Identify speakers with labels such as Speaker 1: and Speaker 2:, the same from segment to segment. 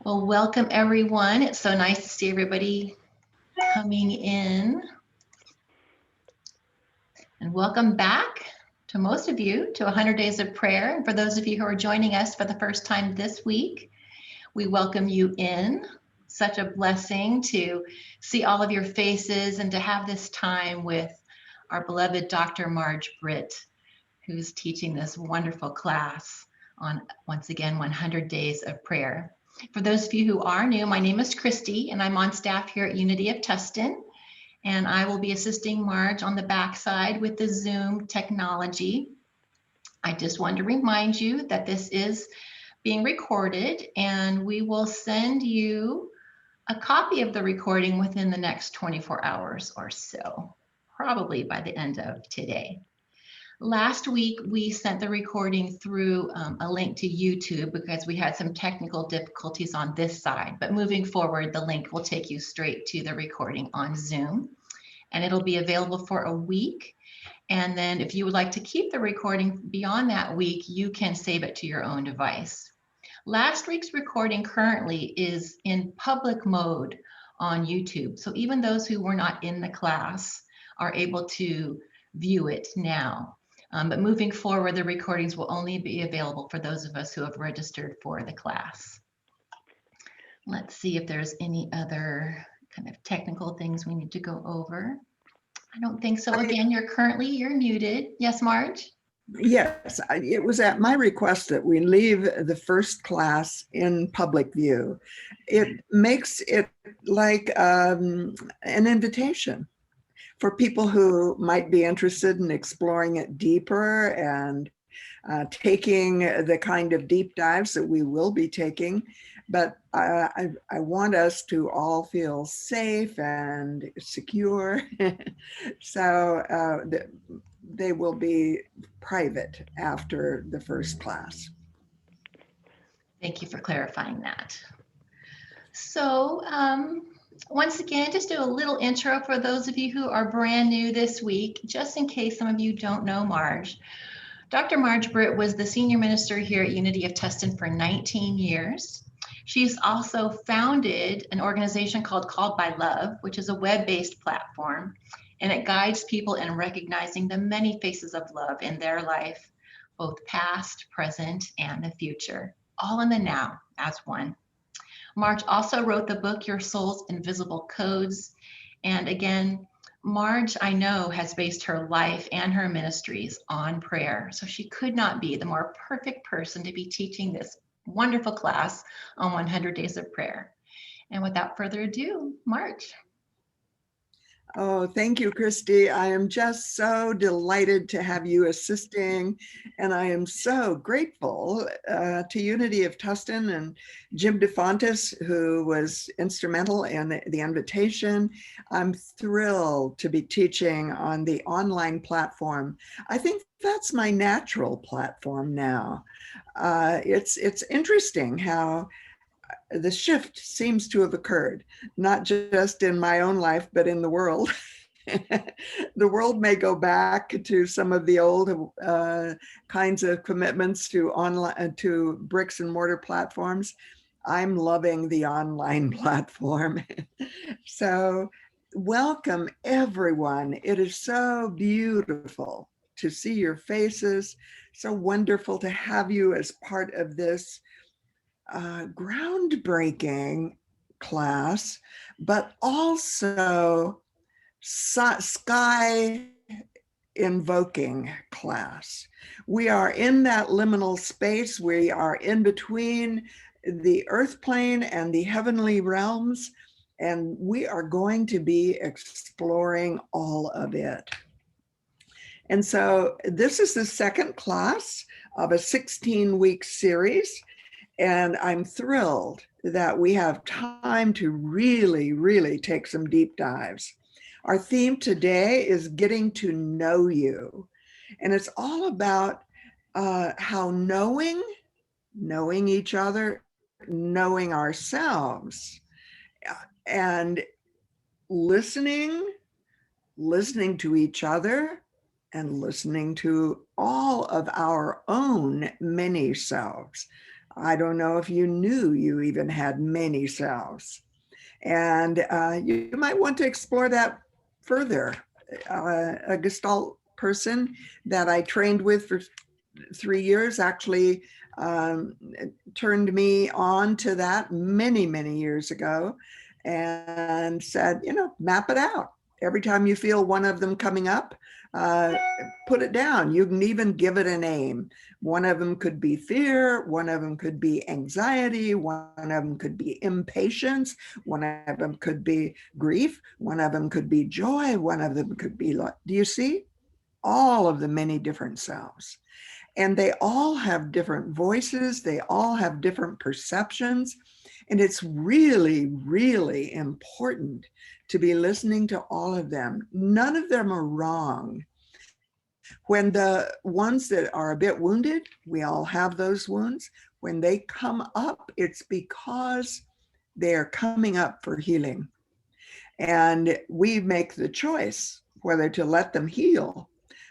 Speaker 1: Well, welcome everyone. It's so nice to see everybody coming in. And welcome back to most of you to 100 Days of Prayer. And for those of you who are joining us for the first time this week, we welcome you in. Such a blessing to see all of your faces and to have this time with our beloved Dr. Marj Britt, who's teaching this wonderful class on, once again, 100 Days of Prayer. For those of you who are new, my name is Christy, and I'm on staff here at Unity of Tustin, and I will be assisting Marj on the backside with the Zoom technology. I just want to remind you that this is being recorded, and we will send you a copy of the recording within the next 24 hours or so, probably by the end of today. Last week, we sent the recording through a link to YouTube because we had some technical difficulties on this side. But moving forward, the link will take you straight to the recording on Zoom. And it'll be available for a week. And then if you would like to keep the recording beyond that week, you can save it to your own device. Last week's recording currently is in public mode on YouTube. So even those who were not in the class are able to view it now. But moving forward, the recordings will only be available for those of us who have registered for the class. Let's see if there's any other kind of technical things we need to go over. I don't think so. Again, you're muted. Yes, Marj?
Speaker 2: Yes, it was at my request that we leave the first class in public view. It makes it like an invitation for people who might be interested in exploring it deeper and taking the kind of deep dives that we will be taking. But I want us to all feel safe and secure. So they will be private after the first class.
Speaker 1: Thank you for clarifying that. So once again, just do a little intro for those of you who are brand new this week, just in case some of you don't know Marj. Dr. Marj Britt was the senior minister here at Unity of Tustin for 19 years. She's also founded an organization called Called by Love, which is a web-based platform, and it guides people in recognizing the many faces of love in their life, both past, present, and the future, all in the now as one. Marj also wrote the book, Your Soul's Invisible Codes. And again, Marj, I know, has based her life and her ministries on prayer. So she could not be the more perfect person to be teaching this wonderful class on 100 Days of Prayer. And without further ado, Marj.
Speaker 2: Oh, thank you, Christy. I am just so delighted to have you assisting, and I am so grateful to Unity of Tustin and Jim DeFontis, who was instrumental in the invitation. I'm thrilled to be teaching on the online platform. I think that's my natural platform now. It's interesting how the shift seems to have occurred, not just in my own life, but in the world. The world may go back to some of the old kinds of commitments to online, to bricks and mortar platforms. I'm loving the online platform. So welcome everyone. It is so beautiful to see your faces. So wonderful to have you as part of this groundbreaking class, but also sky invoking class. We are in that liminal space. We are in between the earth plane and the heavenly realms, and we are going to be exploring all of it. And so this is the second class of a 16-week series. And I'm thrilled that we have time to really take some deep dives. Our theme today is getting to know you. And it's all about how knowing each other, knowing ourselves, and listening to each other, and listening to all of our own many selves. I don't know if you knew you even had many selves. And you might want to explore that further. A Gestalt person that I trained with for 3 years actually um, turned me on to that many, many years ago and said, map it out. Every time you feel one of them coming up, uh, put it down. You can even give it a name. One of them could be fear, one of them could be anxiety, one of them could be impatience, one of them could be grief, one of them could be joy, one of them could be love. Do you see? All of the many different selves. And they all have different voices, they all have different perceptions. And it's really, really important to be listening to all of them. None of them are wrong. When the ones that are a bit wounded, we all have those wounds. When they come up, it's because they are coming up for healing. And we make the choice whether to let them heal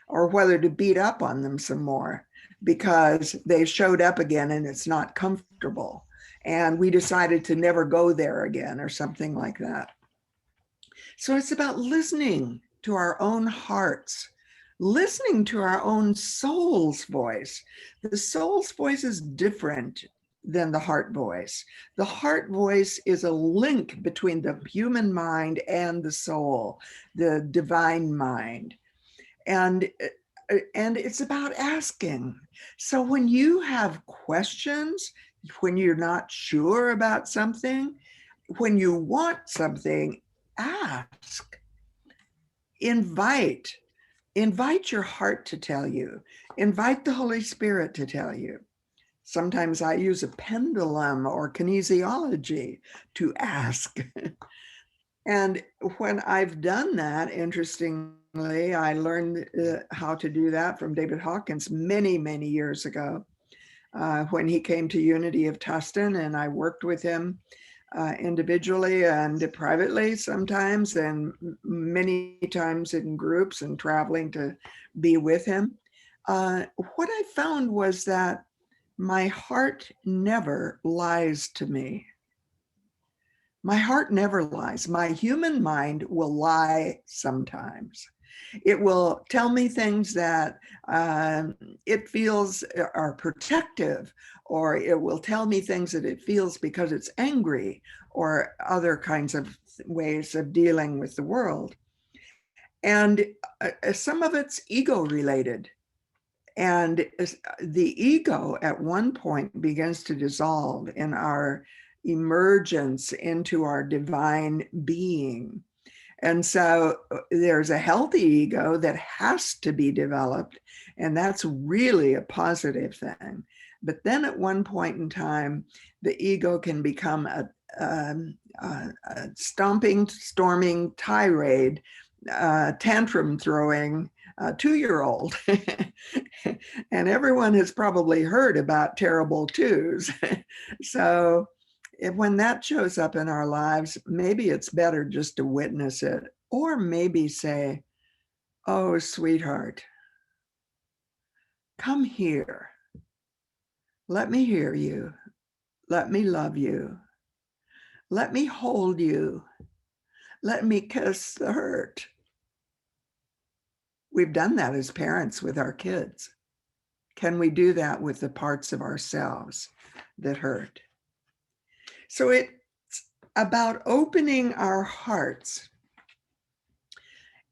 Speaker 2: or whether to beat up on them some more because they showed up again and it's not comfortable. And we decided to never go there again or something like that. So it's about listening to our own hearts, listening to our own soul's voice. The soul's voice is different than the heart voice. The heart voice is a link between the human mind and the soul, the divine mind. And it's about asking. So when you have questions, when you're not sure about something, when you want something, ask, invite your heart to tell you, invite the Holy Spirit to tell you. Sometimes I use a pendulum or kinesiology to ask. And when I've done that, interestingly, I learned how to do that from David Hawkins many, many years ago when he came to Unity of Tustin, and I worked with him individually and privately sometimes, and many times in groups and traveling to be with him. What I found was that my heart never lies to me. My heart never lies. My human mind will lie sometimes. It will tell me things that it feels are protective, or it will tell me things that it feels because it's angry, or other kinds of ways of dealing with the world. And some of it's ego related. And the ego at one point begins to dissolve in our emergence into our divine being. And so there's a healthy ego that has to be developed, and that's really a positive thing. But then at one point in time, the ego can become a stomping, storming tirade, tantrum throwing 2-year-old. And everyone has probably heard about terrible twos. So when that shows up in our lives, maybe it's better just to witness it, or maybe say, oh, sweetheart, come here. Let me hear you. Let me love you. Let me hold you. Let me kiss the hurt. We've done that as parents with our kids. Can we do that with the parts of ourselves that hurt? So it's about opening our hearts.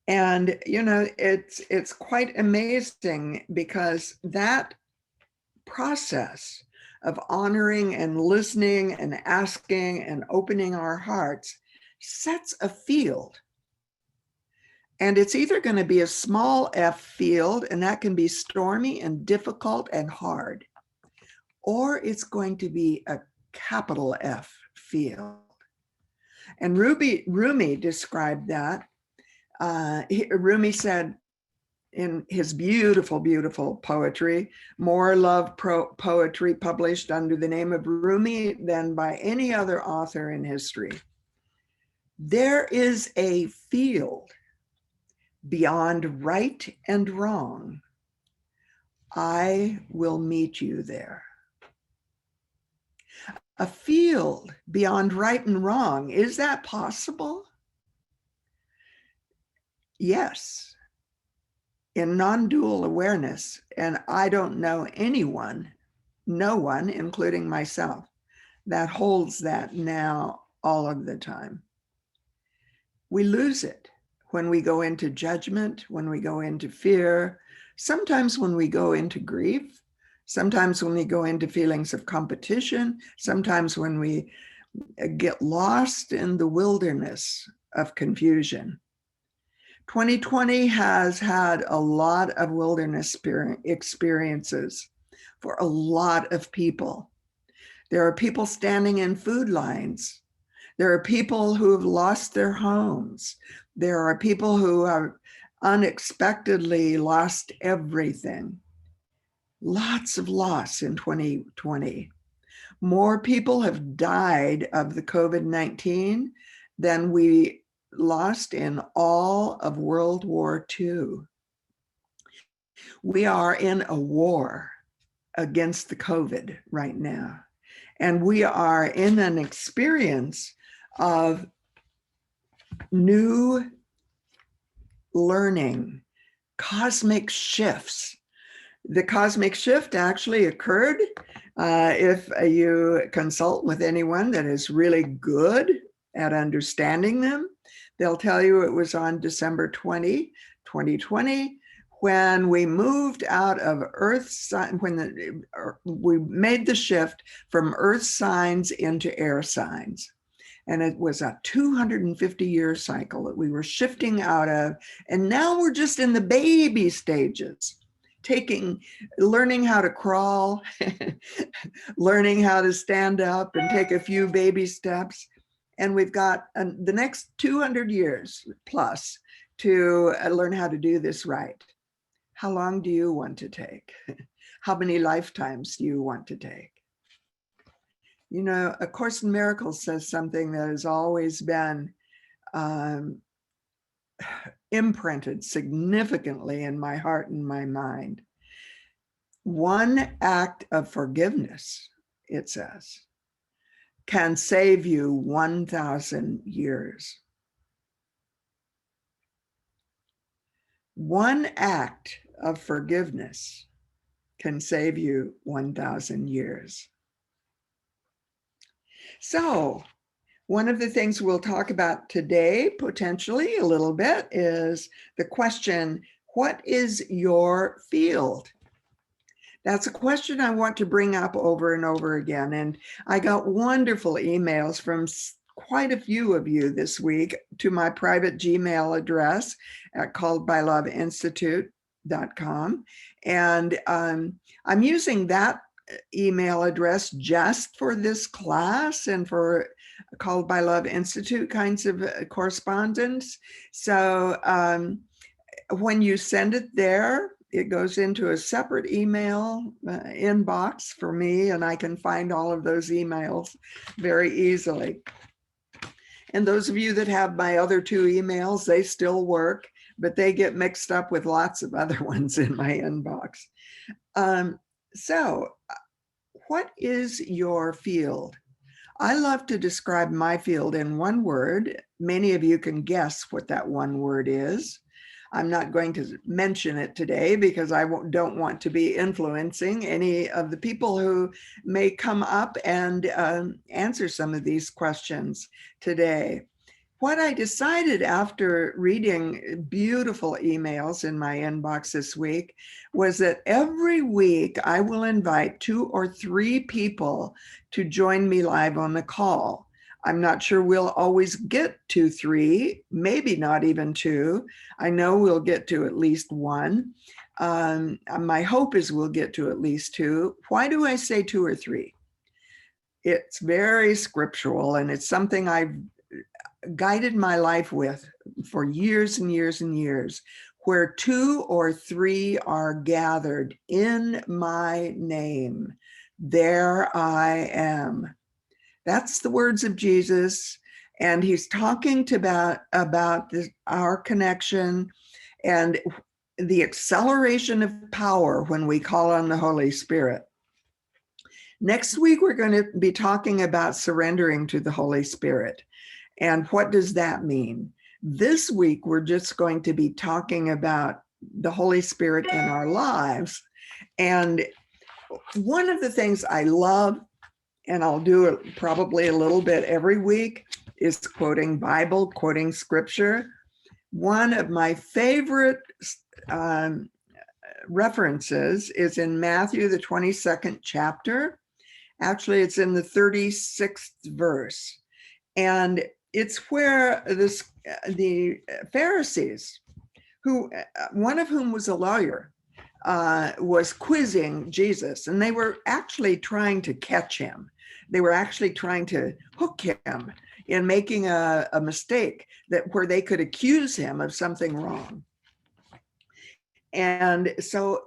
Speaker 2: And, it's quite amazing because that process of honoring and listening and asking and opening our hearts sets a field. And it's either going to be a small f field, and that can be stormy and difficult and hard, or it's going to be a capital F field. And Rumi described that. Rumi said in his beautiful, beautiful poetry, more love poetry published under the name of Rumi than by any other author in history. There is a field beyond right and wrong. I will meet you there. a field beyond right and wrong. Is that possible? Yes, in non-dual awareness. And I don't know anyone, no one, including myself, that holds that now all of the time. We lose it when we go into judgment, when we go into fear, sometimes when we go into grief, sometimes when we go into feelings of competition, sometimes when we get lost in the wilderness of confusion. 2020 has had a lot of wilderness experiences for a lot of people. There are people standing in food lines. There are people who have lost their homes. There are people who have unexpectedly lost everything. Lots of loss in 2020. More people have died of the COVID-19 than we lost in all of World War II. We are in a war against the COVID right now. And we are in an experience of new learning, cosmic shifts. The cosmic shift actually occurred. If you consult with anyone that is really good at understanding them, they'll tell you it was on December 20, 2020, when we moved out of Earth, we made the shift from Earth signs into air signs. And it was a 250-year cycle that we were shifting out of. And now we're just in the baby stages, learning how to crawl, learning how to stand up and take a few baby steps. And we've got the next 200 years plus to learn how to do this right. How long do you want to take? How many lifetimes do you want to take? You know, A Course in Miracles says something that has always been imprinted significantly in my heart and my mind. One act of forgiveness, it says, can save you 1,000 years. One act of forgiveness can save you 1,000 years. So, one of the things we'll talk about today, potentially a little bit, is the question, what is your field? That's a question I want to bring up over and over again. And I got wonderful emails from quite a few of you this week to my private Gmail address at calledbyloveinstitute.com. And I'm using that email address just for this class and for Called by Love Institute kinds of correspondence. So when you send it there, it goes into a separate email inbox for me, and I can find all of those emails very easily. And those of you that have my other two emails, they still work, but they get mixed up with lots of other ones in my inbox. So what is your field? I love to describe my field in one word. Many of you can guess what that one word is. I'm not going to mention it today because I don't want to be influencing any of the people who may come up and answer some of these questions today. What I decided after reading beautiful emails in my inbox this week was that every week I will invite 2 or 3 people to join me live on the call. I'm not sure we'll always get to 3, maybe not even 2. I know we'll get to at least 1. My hope is we'll get to at least 2. Why do I say 2 or 3? It's very scriptural, and it's something I've guided my life with for years and years and years. Where 2 or 3 are gathered in my name, there I am. That's the words of Jesus. And he's talking about our connection and the acceleration of power when we call on the Holy Spirit. Next week, we're going to be talking about surrendering to the Holy Spirit. And what does that mean? This week, we're just going to be talking about the Holy Spirit in our lives. And one of the things I love, and I'll do it probably a little bit every week, is quoting Bible, quoting scripture. One of my favorite references is in Matthew, the 22nd chapter. Actually, it's in the 36th verse. And it's where the Pharisees, one of whom was a lawyer, was quizzing Jesus, and they were actually trying to catch him. They were actually trying to hook him in making a mistake where they could accuse him of something wrong. And so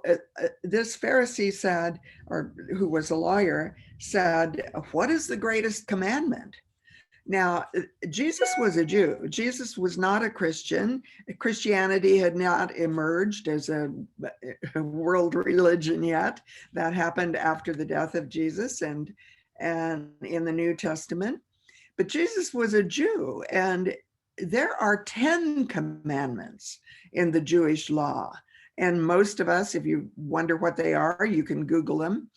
Speaker 2: this Pharisee said, or who was a lawyer, said, "What is the greatest commandment?" Now, Jesus was a Jew. Jesus was not a Christian. Christianity had not emerged as a world religion yet. That happened after the death of Jesus and in the New Testament. But Jesus was a Jew, and there are 10 commandments in the Jewish law. And most of us, if you wonder what they are, you can Google them.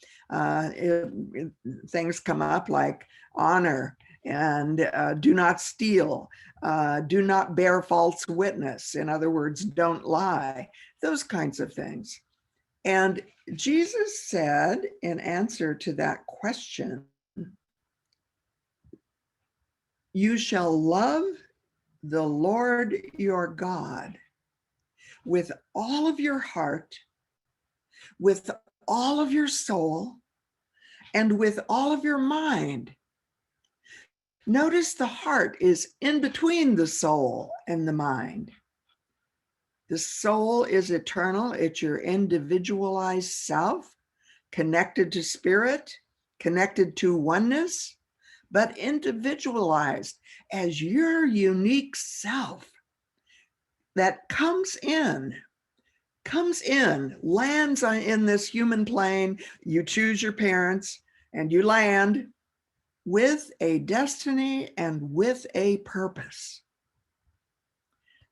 Speaker 2: Things come up like honor, and do not steal, do not bear false witness. In other words, don't lie, those kinds of things. And Jesus said in answer to that question, "You shall love the Lord your God with all of your heart, with all of your soul, and with all of your mind." Notice the heart is in between the soul and the mind. The soul is eternal. It's your individualized self, connected to spirit, connected to oneness, but individualized as your unique self that comes in, lands in this human plane. You choose your parents and you land with a destiny and with a purpose.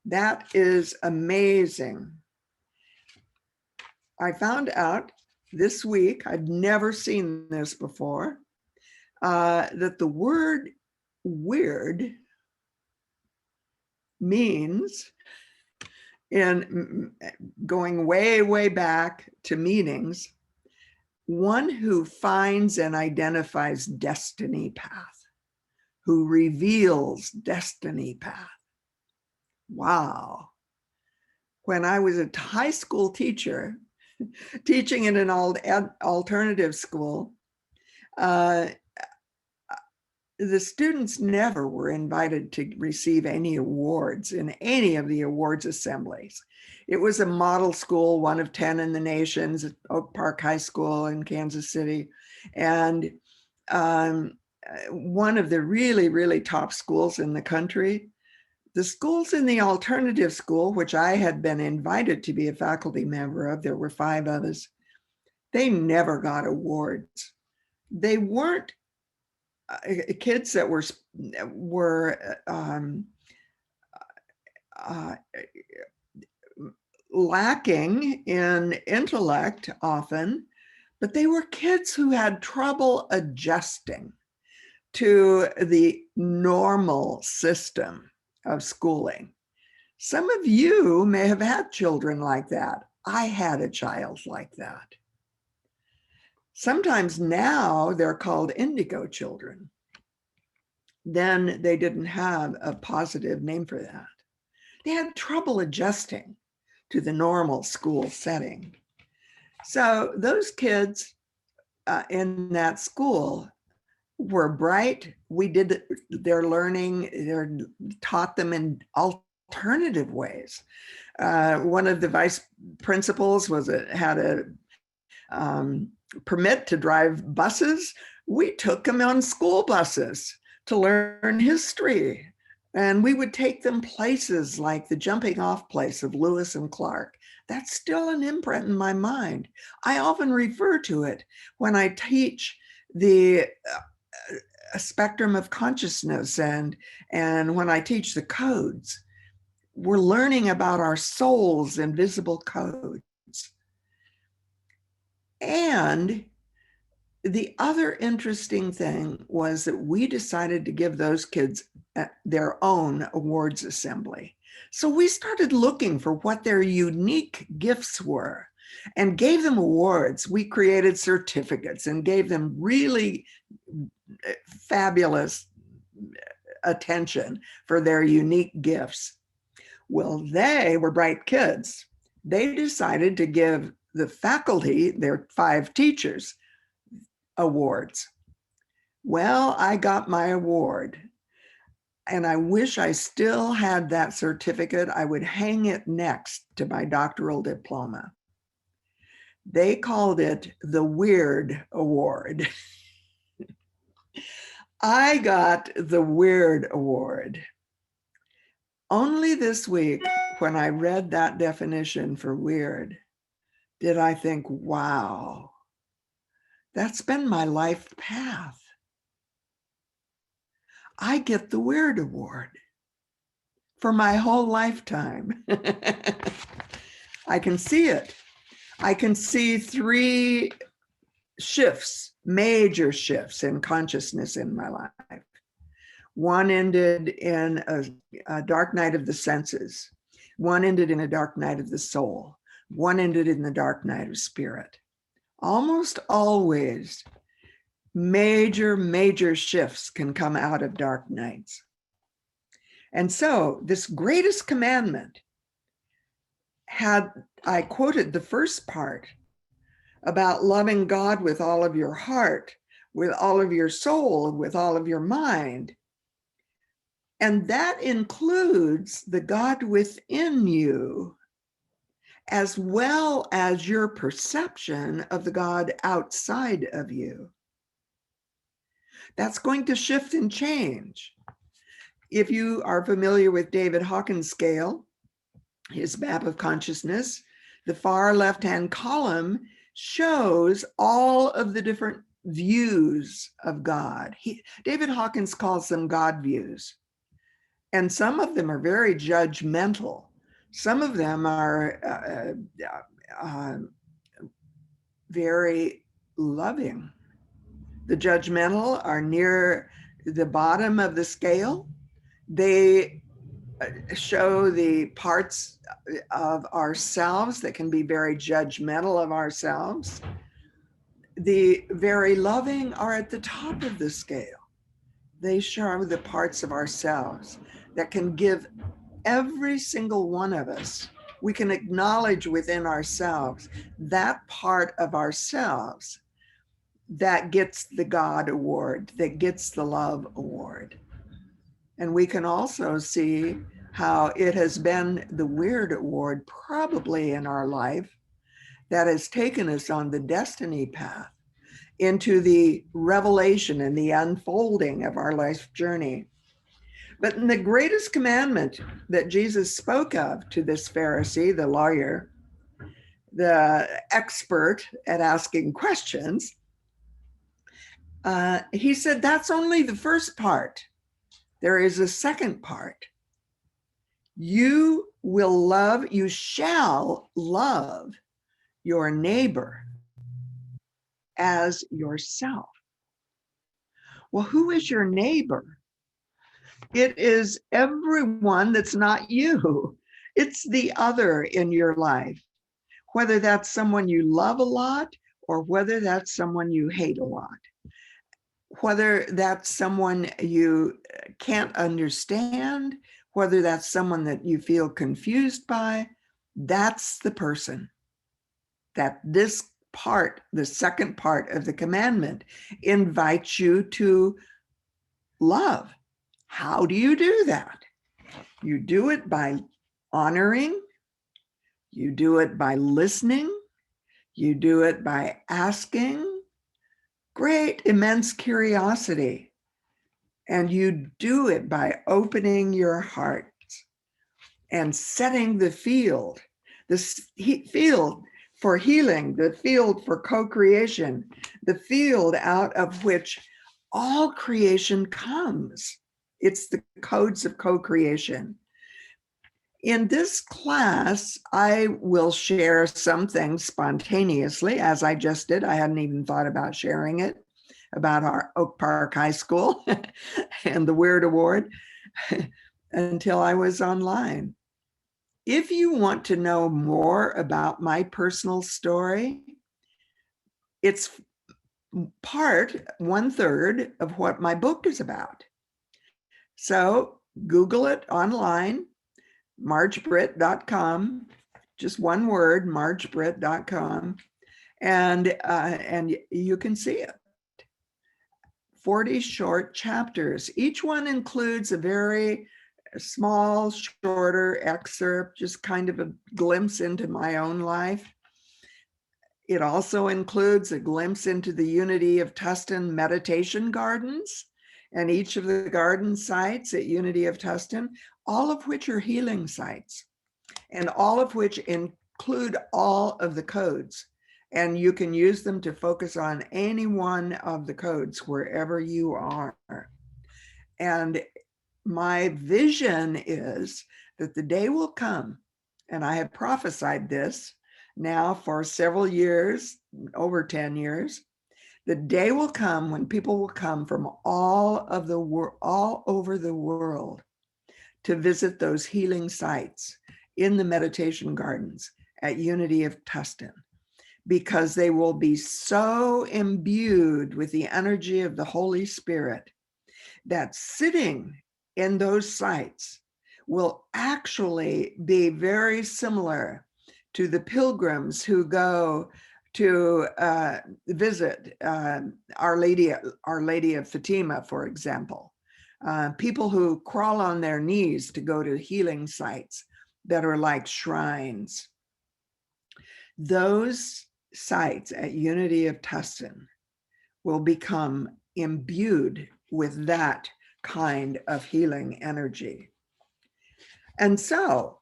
Speaker 2: That is amazing. I found out this week, I've never seen this before, that the word weird means, in going way, way back to meanings, one who finds and identifies destiny path, who reveals destiny path. Wow. When I was a high school teacher, teaching in an alternative school, the students never were invited to receive any awards in any of the awards assemblies. It was a model school, one of 10 in the nations, at Oak Park High School in Kansas City. And one of the really, really top schools in the country. The schools in the alternative school, which I had been invited to be a faculty member of, there were 5 of us, they never got awards. They weren't kids that were lacking in intellect often, but they were kids who had trouble adjusting to the normal system of schooling. Some of you may have had children like that. I had a child like that. Sometimes now they're called indigo children. Then they didn't have a positive name for that. They had trouble adjusting to the normal school setting. So those kids in that school were bright. We did their learning, taught them in alternative ways. One of the vice principals had a permit to drive buses. We took them on school buses to learn history. And we would take them places like the jumping off place of Lewis and Clark. That's still an imprint in my mind. I often refer to it when I teach the spectrum of consciousness, and when I teach the codes, we're learning about our soul's invisible codes. And the other interesting thing was that we decided to give those kids their own awards assembly. So we started looking for what their unique gifts were and gave them awards. We created certificates and gave them really fabulous attention for their unique gifts. Well, they were bright kids. They decided to give the faculty, their 5 teachers, awards. Well, I got my award, and I wish I still had that certificate. I would hang it next to my doctoral diploma. They called it the Weird Award. I got the Weird Award. Only this week, when I read that definition for weird, did I think, wow, that's been my life path. I get the Weird Award for my whole lifetime. I can see it. I can see 3 shifts, major shifts in consciousness in my life. One ended in a dark night of the senses. One ended in a dark night of the soul. One ended in the dark night of spirit. Almost always, major shifts can come out of dark nights. And so this greatest commandment I quoted the first part about loving God with all of your heart, with all of your soul, with all of your mind. And that includes the God within you, as well as your perception of the God outside of you. That's going to shift and change. If you are familiar with David Hawkins' scale, his map of consciousness, the far left-hand column shows all of the different views of God. David Hawkins calls them God views. And some of them are very judgmental. Some of them are very loving. The judgmental are near the bottom of the scale. They show the parts of ourselves that can be very judgmental of ourselves. The very loving are at the top of the scale. They show the parts of ourselves that can give every single one of us. We can acknowledge within ourselves that part of ourselves that gets the God award, that gets the love award. And we can also see how it has been the Weird Award probably in our life that has taken us on the destiny path into the revelation and the unfolding of our life journey. But in the greatest commandment that Jesus spoke of to this Pharisee, the lawyer, the expert at asking questions, he said, that's only the first part. There is a second part. You shall love your neighbor as yourself. Well, who is your neighbor? It is everyone that's not you. It's the other in your life, whether that's someone you love a lot or whether that's someone you hate a lot, whether that's someone you can't understand, whether that's someone that you feel confused by. That's the person that this part, the second part of the commandment, invites you to love. How do you do that? You do it by honoring. You do it by listening. You do it by asking great, immense curiosity. And you do it by opening your heart and setting the field for healing, the field for co-creation, the field out of which all creation comes. It's the codes of co-creation. In this class, I will share some things spontaneously, as I just did. I hadn't even thought about sharing it, about our Oak Park High School and the Weird Award until I was online. If you want to know more about my personal story, it's part 1/3 of what my book is about. So Google it online, marjbritt.com, just one word, marjbritt.com, and you can see it. 40 short chapters. Each one includes a very small, shorter excerpt, just kind of a glimpse into my own life. It also includes a glimpse into the Unity of Tustin meditation gardens and each of the garden sites at Unity of Tustin, all of which are healing sites and all of which include all of the codes. And you can use them to focus on any one of the codes wherever you are. And my vision is that the day will come, and I have prophesied this now for several years, over 10 years, the day will come when people will come from all over the world to visit those healing sites in the meditation gardens at Unity of Tustin, because they will be so imbued with the energy of the Holy Spirit that sitting in those sites will actually be very similar to the pilgrims who go to visit Our Lady of Fatima, for example. People who crawl on their knees to go to healing sites that are like shrines. Those sites at Unity of Tustin will become imbued with that kind of healing energy. And so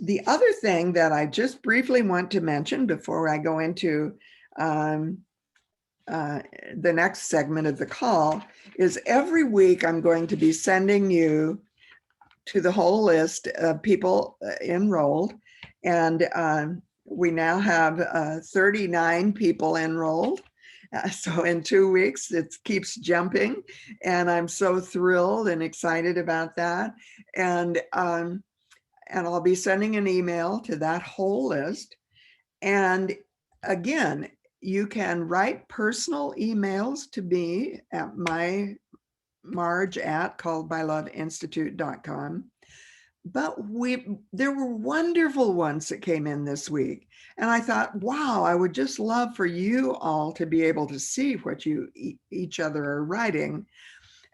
Speaker 2: the other thing that I just briefly want to mention before I go into the next segment of the call is every week I'm going to be sending you to the whole list of people enrolled. And we now have 39 people enrolled. So in 2 weeks, it keeps jumping, and I'm so thrilled and excited about that. And I'll be sending an email to that whole list. And again, you can write personal emails to me at marj@calledbyloveinstitute.com. But there were wonderful ones that came in this week. And I thought, wow, I would just love for you all to be able to see what you each other are writing.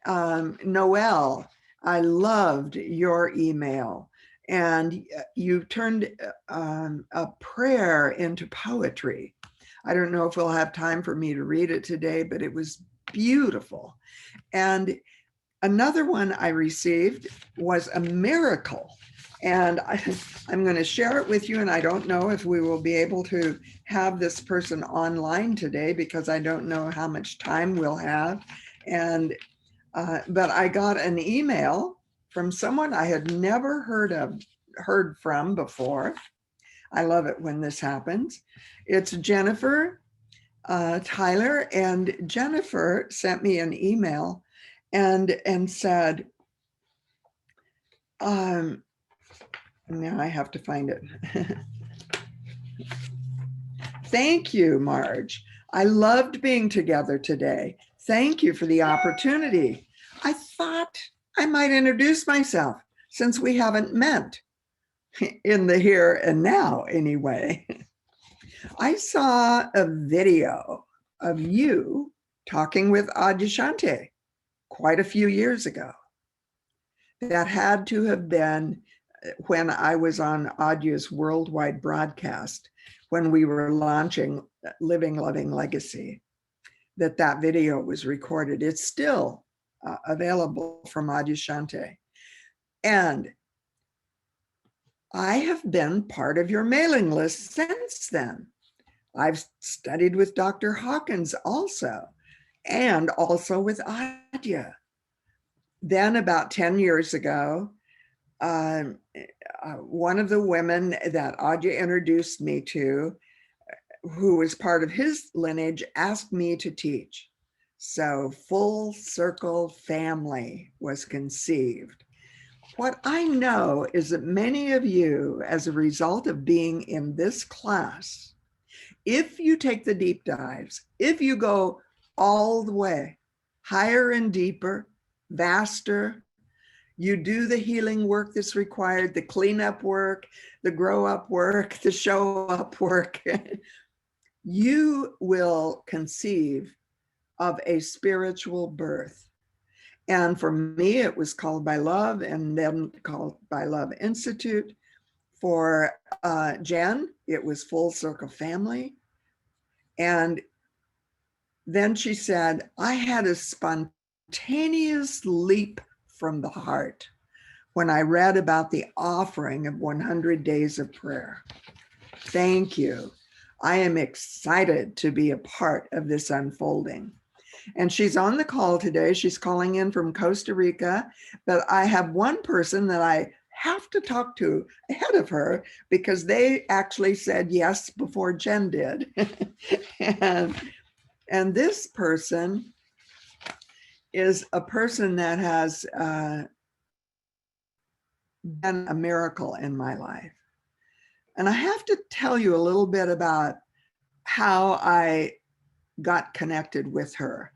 Speaker 2: Noelle, I loved your email. And you turned a prayer into poetry. I don't know if we'll have time for me to read it today, but it was beautiful. And another one I received was a miracle, and I'm going to share it with you. And I don't know if we will be able to have this person online today because I don't know how much time we'll have. And but I got an email from someone I had never heard from before. I love it when this happens. It's Jennifer Tyler, and Jennifer sent me an email and said, now I have to find it. Thank you, Marj. I loved being together today. Thank you for the opportunity. I thought I might introduce myself since we haven't met in the here and now anyway. I saw a video of you talking with Adyashanti quite a few years ago. That had to have been when I was on Adya's worldwide broadcast, when we were launching Living Loving Legacy, that video was recorded. It's still available from Adyashanti. And I have been part of your mailing list since then. I've studied with Dr. Hawkins also, and also with Adya. Then about 10 years ago, one of the women that Adya introduced me to, who was part of his lineage, asked me to teach. So Full Circle Family was conceived. What I know is that many of you, as a result of being in this class, if you take the deep dives, if you go all the way, higher and deeper, vaster, you do the healing work that's required, the cleanup work, the grow up work, the show up work, you will conceive of a spiritual birth. And for me, it was Called by Love and then Called by Love Institute. For Jen, it was Full Circle Family. And then she said, I had a spontaneous leap from the heart when I read about the offering of 100 days of prayer. Thank you. I am excited to be a part of this unfolding. And she's on the call today. She's calling in from Costa Rica, but I have one person that I have to talk to ahead of her because they actually said yes before Jen did. and this person is a person that has been a miracle in my life. And I have to tell you a little bit about how I got connected with her.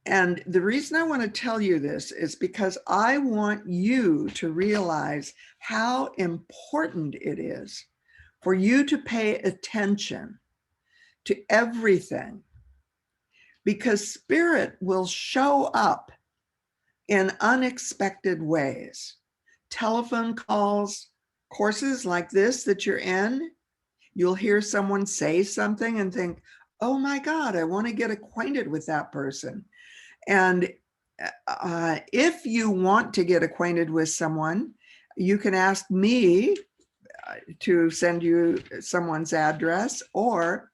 Speaker 2: And the reason I want to tell you this is because I want you to realize how important it is for you to pay attention to everything, because spirit will show up in unexpected ways. Telephone calls, courses like this that you're in, you'll hear someone say something and think, oh my God, I want to get acquainted with that person. And if you want to get acquainted with someone, you can ask me to send you someone's address, or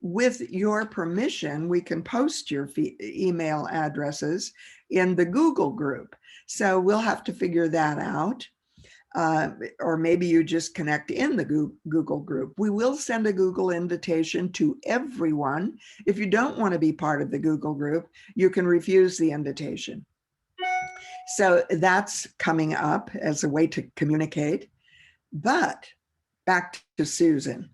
Speaker 2: with your permission, we can post your email addresses in the Google group. So we'll have to figure that out. Or maybe you just connect in the Google group. We will send a Google invitation to everyone. If you don't want to be part of the Google group, you can refuse the invitation. So that's coming up as a way to communicate. But back to Susan.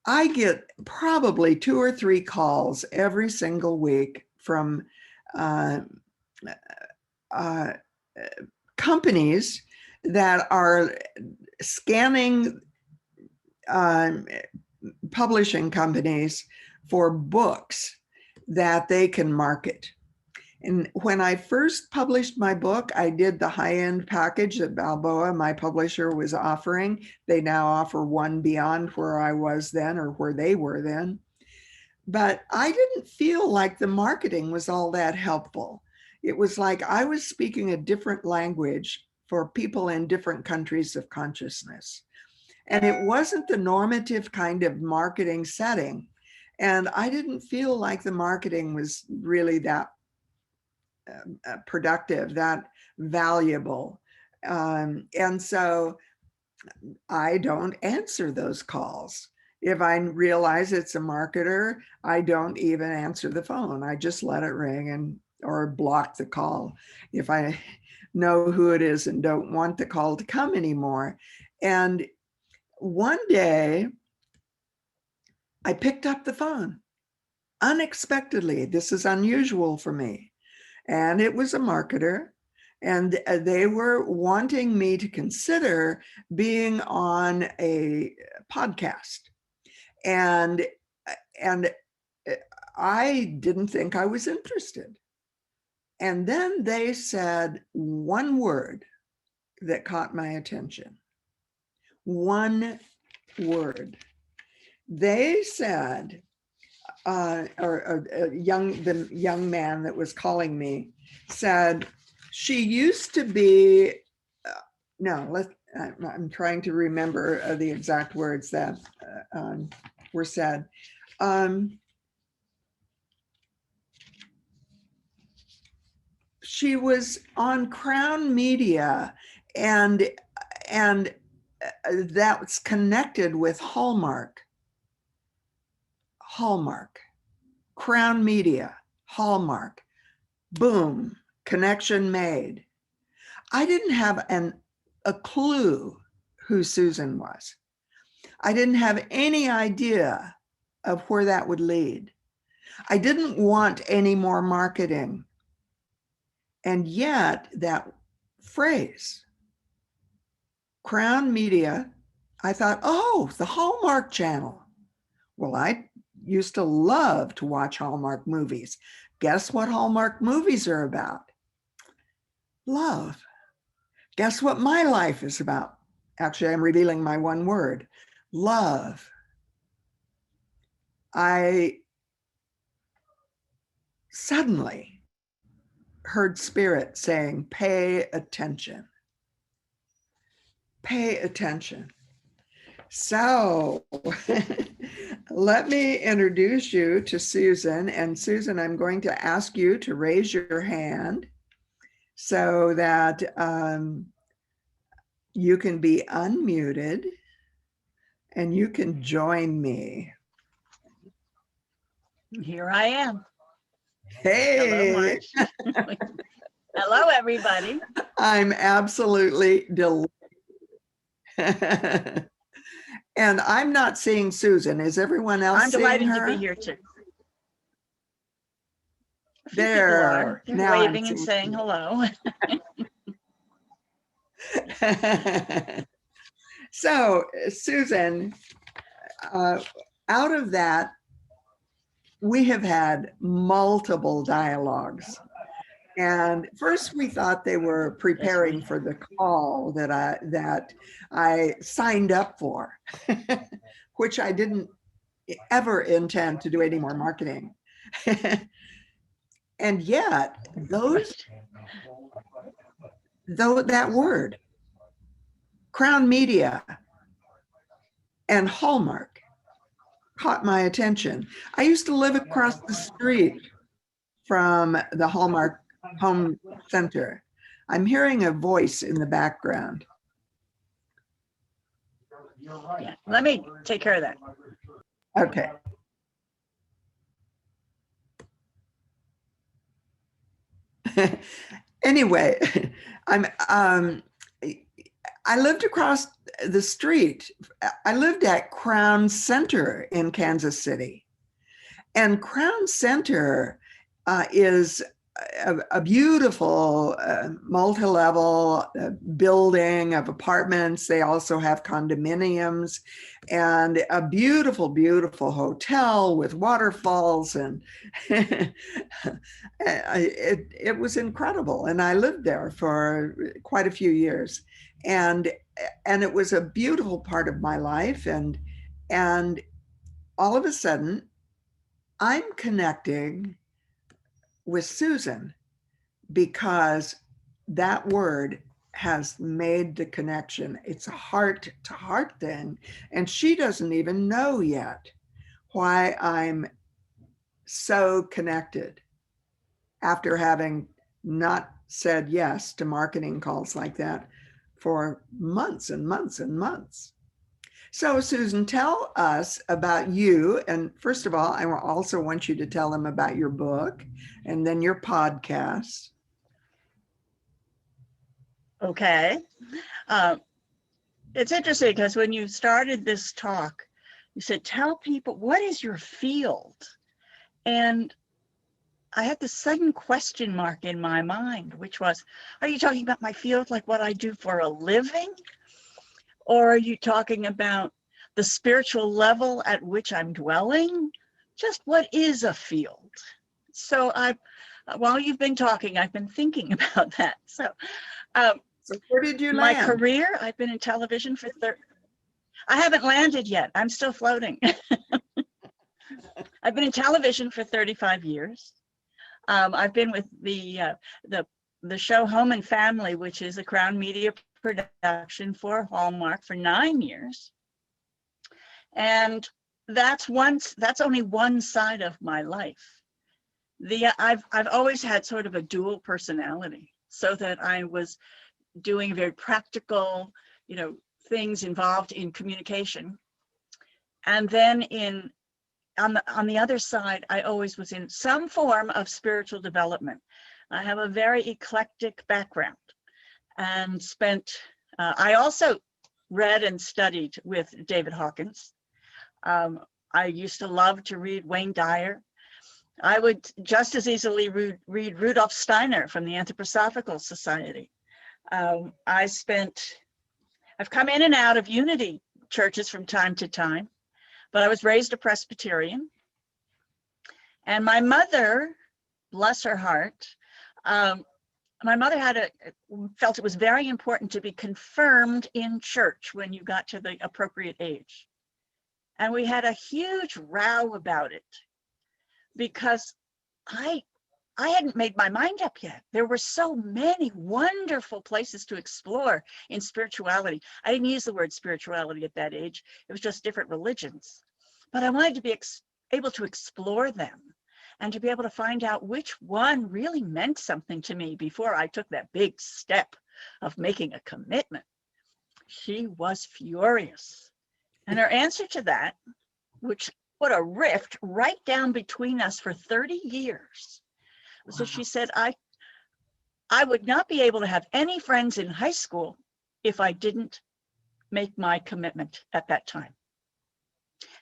Speaker 2: I get probably 2 or 3 calls every single week from companies that are scanning publishing companies for books that they can market. And when I first published my book, I did the high-end package that Balboa, my publisher, was offering. They now offer one beyond where I was then, or where they were then. But I didn't feel like the marketing was all that helpful. It was like I was speaking a different language for people in different countries of consciousness. And it wasn't the normative kind of marketing setting. And I didn't feel like the marketing was really that productive, that valuable. And so I don't answer those calls. If I realize it's a marketer, I don't even answer the phone. I just let it ring and or block the call if I know who it is and don't want the call to come anymore. And one day I picked up the phone unexpectedly. This is unusual for me. And it was a marketer, and they were wanting me to consider being on a podcast. And I didn't think I was interested. And then they said one word that caught my attention. One word. They said, the young man that was calling me said, she used to be, I'm trying to remember the exact words that were said. She was on Crown Media, and that's connected with Hallmark. Crown Media, Hallmark. Boom, connection made. I didn't have a clue who Susan was. I didn't have any idea of where that would lead. I didn't want any more marketing. And yet that phrase, Crown Media, I thought, oh, the Hallmark Channel. Well, I used to love to watch Hallmark movies. Guess what Hallmark movies are about? Love. Guess what my life is about? Actually, I'm revealing my one word, love. I suddenly heard Spirit saying, pay attention. Pay attention. So let me introduce you to Susan. And Susan, I'm going to ask you to raise your hand so that you can be unmuted and you can join me.
Speaker 3: Here I am.
Speaker 2: Hey.
Speaker 3: Hello, Marj. Hello, everybody.
Speaker 2: I'm absolutely delighted. And I'm not seeing Susan. Is everyone else
Speaker 3: I'm
Speaker 2: seeing
Speaker 3: delighted
Speaker 2: her?
Speaker 3: to be here too. A few
Speaker 2: There.
Speaker 3: people are. They're
Speaker 2: Now I'm
Speaker 3: waving and
Speaker 2: seeing
Speaker 3: saying hello.
Speaker 2: So, Susan, out of that, we have had multiple dialogues. And first we thought they were preparing for the call that I signed up for, which I didn't ever intend to do any more marketing. And yet that word, Crown Media and Hallmark, caught my attention. I used to live across the street from the Hallmark Home Center. I'm hearing a voice in the background.
Speaker 3: Yeah, let me take care of that.
Speaker 2: Okay. Anyway, I lived across the street. I lived at Crown Center in Kansas City. And Crown Center is a beautiful multi-level building of apartments. They also have condominiums and a beautiful, beautiful hotel with waterfalls. And it was incredible. And I lived there for quite a few years. And it was a beautiful part of my life. And all of a sudden, I'm connecting with Susan because that word has made the connection. It's a heart to heart thing. And she doesn't even know yet why I'm so connected after having not said yes to marketing calls like that for months and months and months. So Susan, tell us about you. And first of all, I also want you to tell them about your book and then your podcast.
Speaker 3: Okay. It's interesting because when you started this talk, you said, tell people, what is your field? And I had this sudden question mark in my mind, which was, are you talking about my field, like what I do for a living? Or are you talking about the spiritual level at which I'm dwelling? Just what is a field? So while you've been talking, I've been thinking about that. So
Speaker 2: where did you
Speaker 3: my
Speaker 2: land?
Speaker 3: career, I've been in television for I haven't landed yet. I'm still floating. I've been in television for 35 years. I've been with the show Home and Family, which is a Crown Media production for Hallmark for 9 years. And that's only one side of my life. I've always had sort of a dual personality, so that I was doing very practical, things involved in communication. And then on the other side, I always was in some form of spiritual development. I have a very eclectic background and I also read and studied with David Hawkins. I used to love to read Wayne Dyer. I would just as easily read Rudolf Steiner from the Anthroposophical Society. I've come in and out of Unity churches from time to time, but I was raised a Presbyterian. And my mother, bless her heart, my mother felt it was very important to be confirmed in church when you got to the appropriate age. And we had a huge row about it because I hadn't made my mind up yet. There were so many wonderful places to explore in spirituality. I didn't use the word spirituality at that age. It was just different religions. But I wanted to be able to explore them and to be able to find out which one really meant something to me before I took that big step of making a commitment. She was furious. And her answer to that, which put a rift right down between us for 30 years, so she said, I would not be able to have any friends in high school if I didn't make my commitment at that time.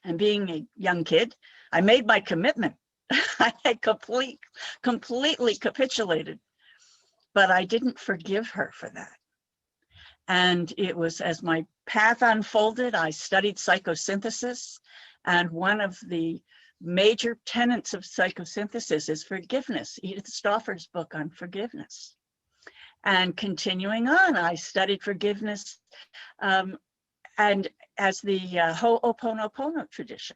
Speaker 3: And being a young kid, I made my commitment. I had completely capitulated, but I didn't forgive her for that. And it was, as my path unfolded, I studied psychosynthesis, and one of the major tenets of psychosynthesis is forgiveness. Edith Stauffer's book on forgiveness. And continuing on, I studied forgiveness and as the Ho'oponopono tradition.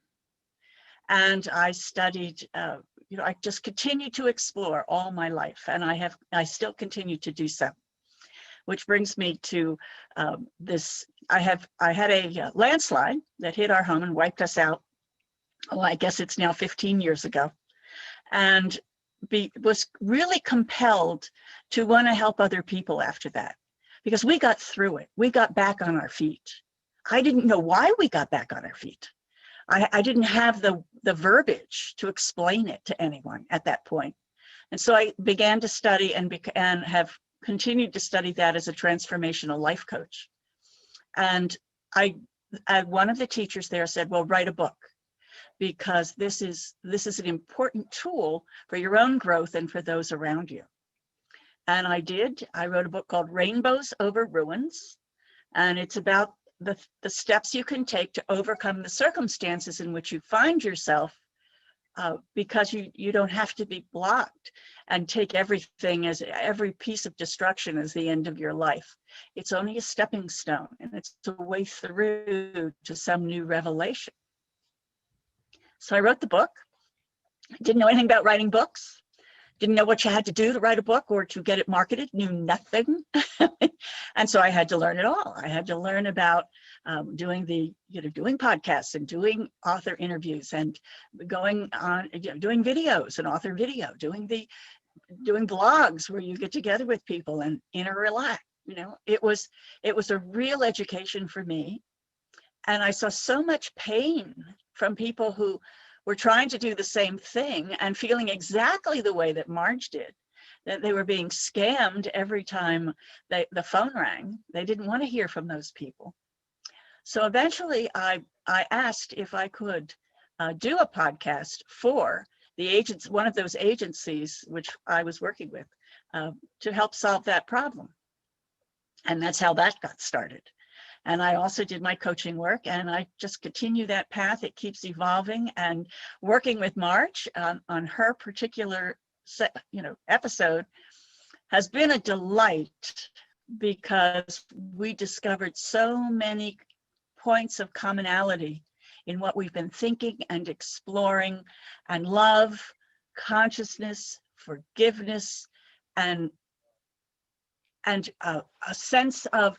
Speaker 3: And I studied, I just continued to explore all my life, and I still continue to do so. Which brings me to this. I had a landslide that hit our home and wiped us out. Oh, I guess it's now 15 years ago, and was really compelled to want to help other people after that, because we got through it. We got back on our feet. I didn't know why we got back on our feet. I didn't have the verbiage to explain it to anyone at that point. And so I began to study and have continued to study that as a transformational life coach. And one of the teachers there said, well, write a book, because this is an important tool for your own growth and for those around you. And I did. I wrote a book called Rainbows Over Ruins, and it's about the steps you can take to overcome the circumstances in which you find yourself, because you don't have to be blocked and take every piece of destruction as the end of your life. It's only a stepping stone, and it's a way through to some new revelation. So I wrote the book. Didn't know anything about writing books. Didn't know what you had to do to write a book or to get it marketed, knew nothing. And so I had to learn it all. I had to learn about doing podcasts and doing author interviews and going on, doing videos and author video, doing blogs where you get together with people and relax. It was a real education for me. And I saw so much pain from people who were trying to do the same thing and feeling exactly the way that Marj did, that they were being scammed every time the phone rang. They didn't want to hear from those people. So eventually I asked if I could do a podcast for one of those agencies which I was working with, to help solve that problem. And that's how that got started. And I also did my coaching work, and I just continue that path. It keeps evolving, and working with Marj on her particular episode has been a delight, because we discovered so many points of commonality in what we've been thinking and exploring, and love, consciousness, forgiveness, and a sense of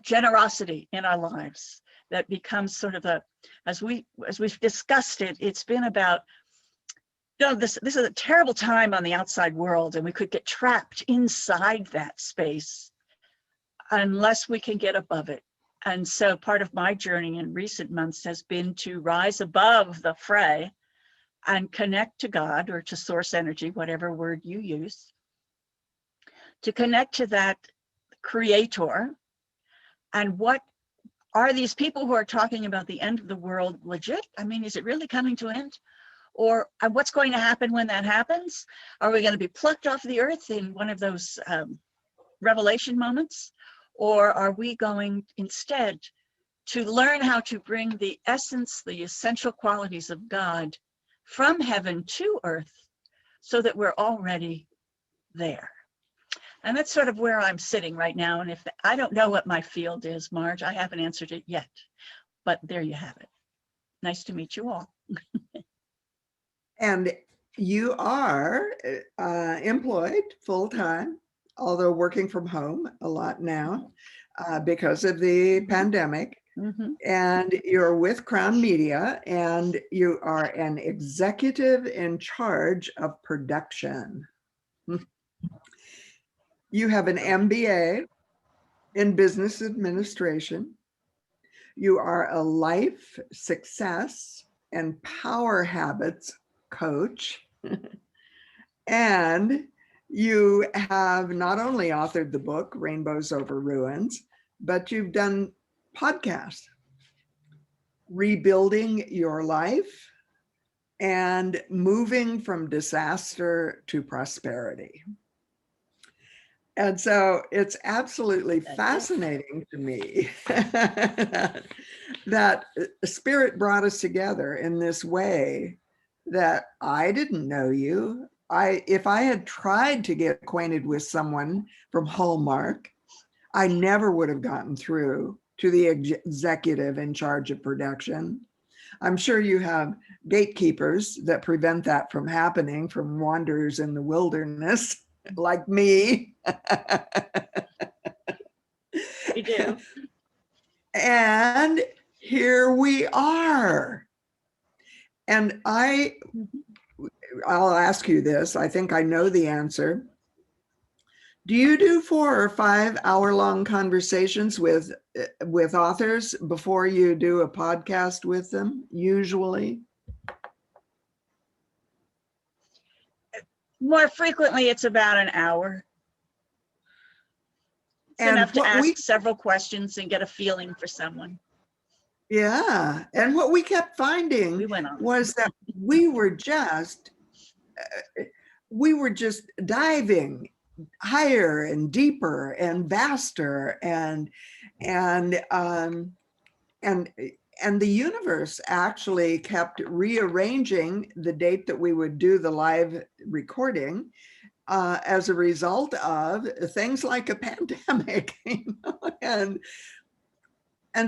Speaker 3: generosity in our lives that becomes sort of as we've discussed it, it's been about, this is a terrible time on the outside world, and we could get trapped inside that space unless we can get above it. And so part of my journey in recent months has been to rise above the fray and connect to God, or to source energy, whatever word you use, to connect to that creator. And what are these people who are talking about the end of the world legit? I mean, is it really coming to an end? Or what's going to happen when that happens? Are we going to be plucked off the earth in one of those revelation moments? Or are we going instead to learn how to bring the essence, the essential qualities of God from heaven to earth, so that we're already there? And that's sort of where I'm sitting right now. And I don't know what my field is, Marge, I haven't answered it yet, but there you have it. Nice to meet you all.
Speaker 2: And you are employed full-time, although working from home a lot now because of the pandemic.
Speaker 3: Mm-hmm.
Speaker 2: And you're with Crown Media, and you are an executive in charge of production. You have an MBA in business administration. You are a life success and power habits coach. And you have not only authored the book, Rainbows Over Ruins, but you've done podcasts, Rebuilding Your Life and Moving from Disaster to Prosperity. And so it's absolutely fascinating to me that Spirit brought us together in this way, that I didn't know you. If I had tried to get acquainted with someone from Hallmark, I never would have gotten through to the executive in charge of production. I'm sure you have gatekeepers that prevent that from happening, from wanderers in the wilderness like me.
Speaker 3: We do.
Speaker 2: And here we are. And I'll ask you this. I think I know the answer. Do you do 4 or 5 hour-long conversations with authors before you do a podcast with them, usually?
Speaker 3: More frequently, it's about an hour. It's enough to ask several questions and get a feeling for someone.
Speaker 2: Yeah. And what we kept finding was that we were just diving higher and deeper and vaster, and the universe actually kept rearranging the date that we would do the live recording as a result of things like a pandemic. And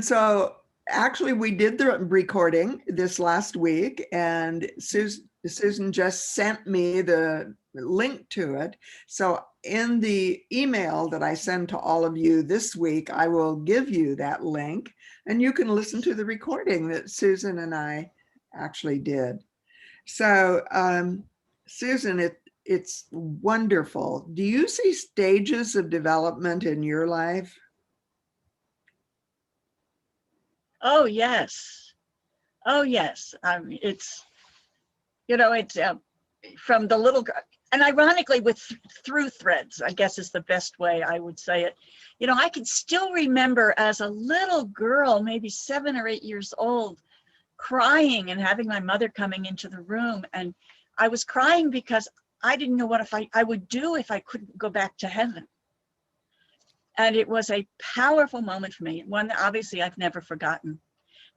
Speaker 2: so actually we did the recording this last week, and Susan just sent me the link to it. So in the email that I send to all of you this week, I will give you that link, and you can listen to the recording that Susan and I actually did. So Susan, it's wonderful. Do you see stages of development in your life?
Speaker 3: Oh, yes. Oh, yes. It's, it's from the little girl, and ironically through threads, I guess is the best way I would say it. I can still remember as a little girl, maybe 7 or 8 years old, crying and having my mother coming into the room. And I was crying because I didn't know what I would do if I couldn't go back to heaven. And it was a powerful moment for me, one that obviously I've never forgotten.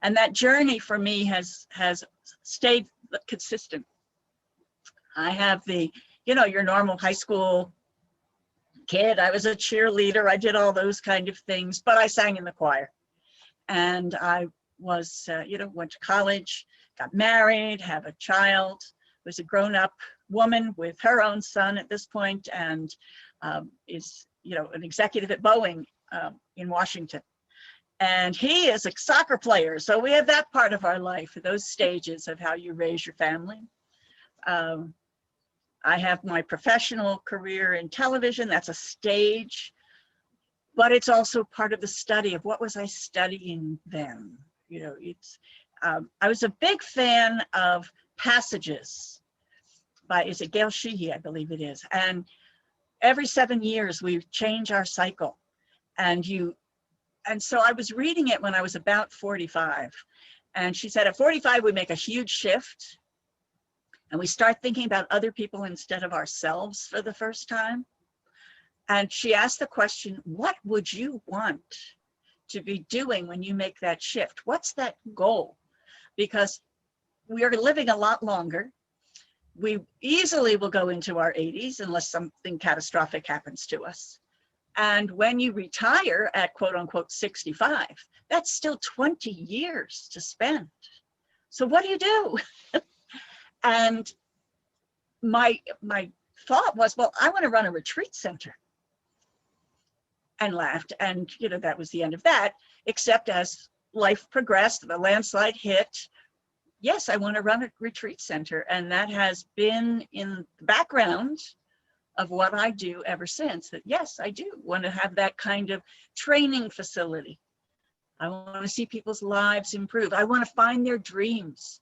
Speaker 3: And that journey for me has stayed consistent. I have your normal high school kid. I was a cheerleader. I did all those kind of things, but I sang in the choir. And I was, went to college, got married, have a child, was a grown-up woman with her own son at this point, and is, an executive at Boeing in Washington. And he is a soccer player. So we have that part of our life, those stages of how you raise your family. I have my professional career in television. That's a stage, but it's also part of the study of what was I studying then. You know, it's, I was a big fan of Passages by, is it Gail Sheehy, I believe it is. And every 7 years we change our cycle. And so I was reading it when I was about 45. And she said, at 45, we make a huge shift. And we start thinking about other people instead of ourselves for the first time. And she asked the question, what would you want to be doing when you make that shift? What's that goal? Because we are living a lot longer. We easily will go into our 80s unless something catastrophic happens to us. And when you retire at quote unquote 65, that's still 20 years to spend. So what do you do? And my thought was, well, I want to run a retreat center. And laughed. And, you know, that was the end of that, except as life progressed, the landslide hit. Yes, I want to run a retreat center. And that has been in the background of what I do ever since. That, yes, I do want to have that kind of training facility. I want to see people's lives improve. I want to find their dreams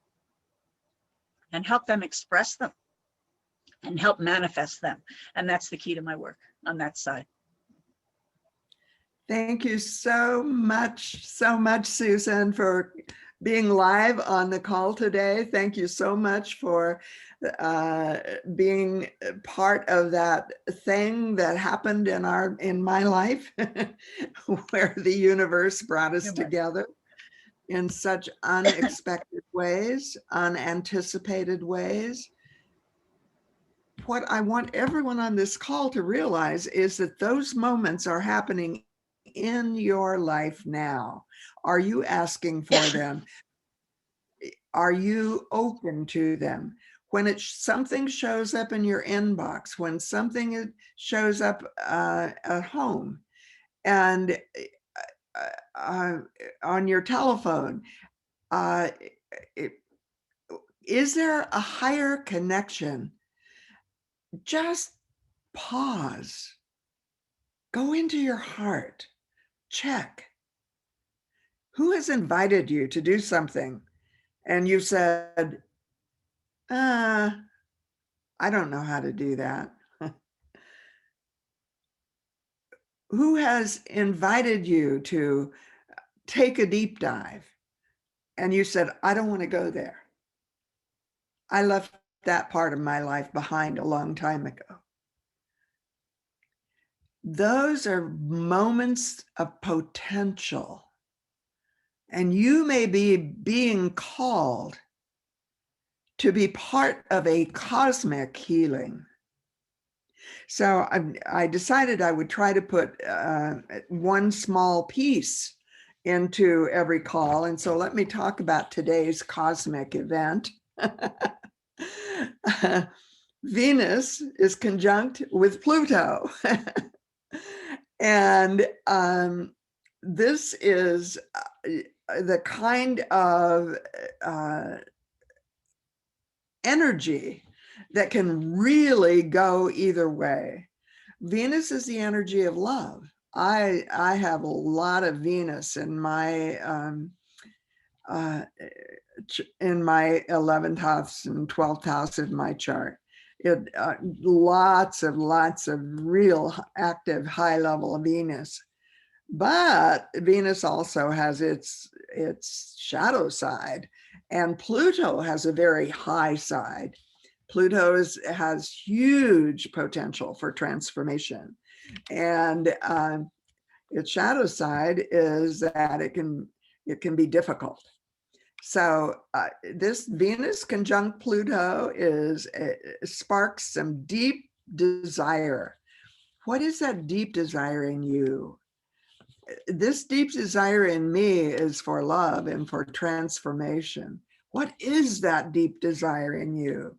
Speaker 3: and help them express them and help manifest them. And that's the key to my work on that side.
Speaker 2: Thank you so much, Susan, for being live on the call today. Thank you so much for being part of that thing that happened in my life, where the universe brought us together in such unexpected ways, unanticipated ways. What I want everyone on this call to realize is that those moments are happening in your life now. Are you asking for them? Are you open to them? When something shows up in your inbox, when something shows up at home and on your telephone, is there a higher connection? Just pause. Go into your heart. Check. Who has invited you to do something and you said, I don't know how to do that? Who has invited you to take a deep dive and you said, I don't want to go there? I left that part of my life behind a long time ago. Those are moments of potential. And you may be being called to be part of a cosmic healing. So I decided I would try to put one small piece into every call. And so let me talk about today's cosmic event. Venus is conjunct with Pluto. And this is the kind of energy that can really go either way. Venus is the energy of love. I have a lot of Venus in my 11th house and 12th house of my chart. Lots of real active high level of Venus. But Venus also has its shadow side, and Pluto has a very high side. Pluto has huge potential for transformation, and its shadow side is that it can be difficult. So this Venus conjunct Pluto sparks some deep desire. What is that deep desire in you? This deep desire in me is for love and for transformation. What is that deep desire in you?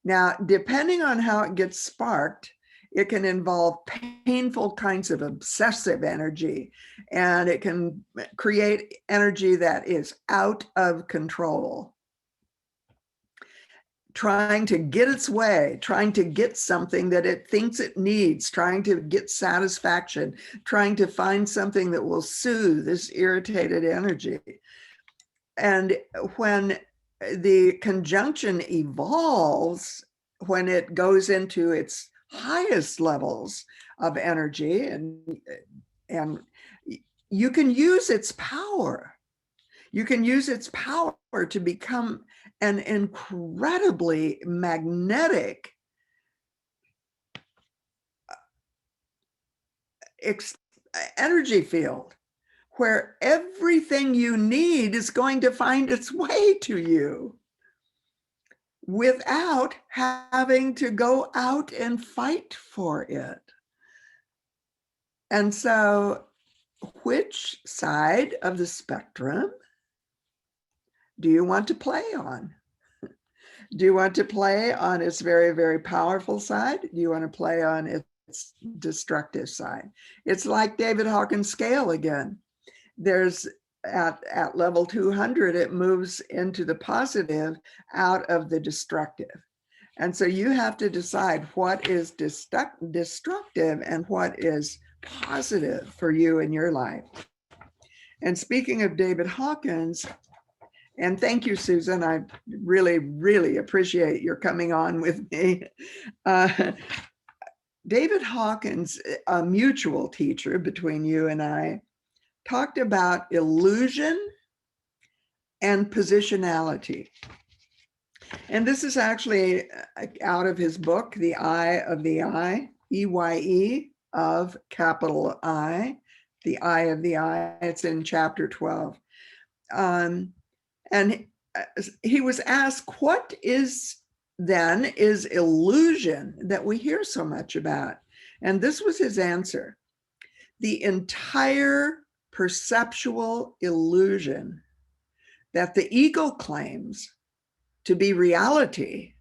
Speaker 2: Now, depending on how it gets sparked, It can involve painful kinds of obsessive energy, and it can create energy that is out of control, trying to get its way, trying to get something that it thinks it needs, trying to get satisfaction, trying to find something that will soothe this irritated energy. And when the conjunction evolves, when it goes into its highest levels of energy, and you can use its power. You can use its power to become an incredibly magnetic energy field where everything you need is going to find its way to you without having to go out and fight for it. And so, which side of the spectrum do you want to play on? Do you want to play on its very, very powerful side? Do you want to play on its destructive side? It's like David Hawkins' scale again. There's at level 200, it moves into the positive out of the destructive. And so you have to decide what is destructive and what is positive for you in your life. And speaking of David Hawkins, and thank you, Susan, I really, really appreciate your coming on with me. David Hawkins, a mutual teacher between you and I, talked about illusion and positionality. And this is actually out of his book, The Eye of the I, EYE of capital I, The Eye of the I. It's in chapter 12. And he was asked, what is illusion that we hear so much about? And this was his answer: the entire perceptual illusion that the ego claims to be reality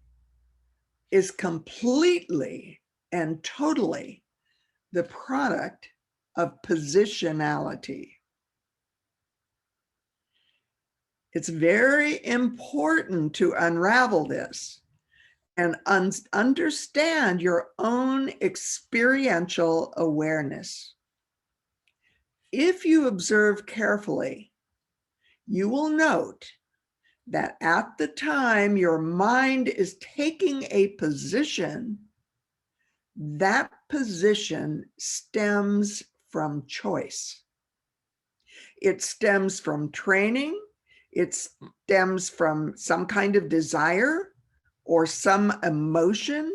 Speaker 2: is completely and totally the product of positionality. It's very important to unravel this and understand your own experiential awareness. If you observe carefully, you will note that at the time your mind is taking a position, that position stems from choice. It stems from training. It stems from some kind of desire or some emotion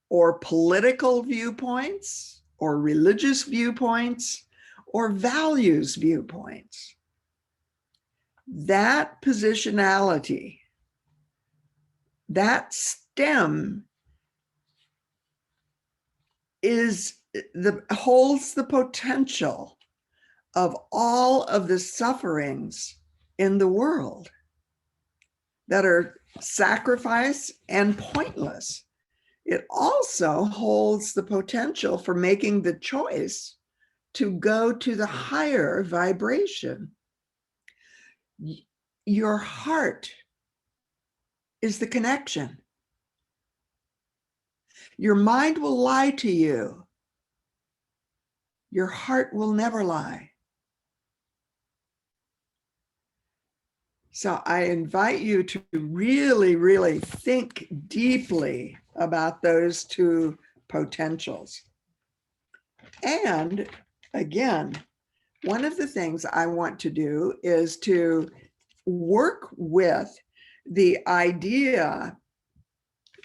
Speaker 2: or political viewpoints or religious viewpoints or values viewpoints. That positionality, that stem holds the potential of all of the sufferings in the world that are sacrifice and pointless. It also holds the potential for making the choice to go to the higher vibration. Your heart is the connection. Your mind will lie to you. Your heart will never lie. So I invite you to really, really think deeply about those two potentials. And again, one of the things I want to do is to work with the idea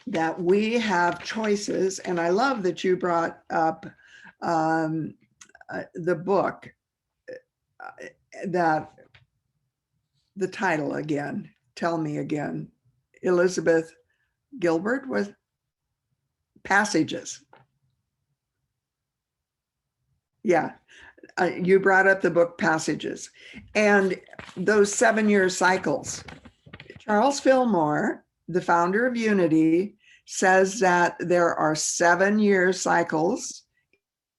Speaker 2: that we have choices. And I love that you brought up the book, that the title again, tell me again, Elizabeth Gilbert with Passages. Yeah, you brought up the book Passages and those 7-year cycles. Charles Fillmore, the founder of Unity, says that there are 7-year cycles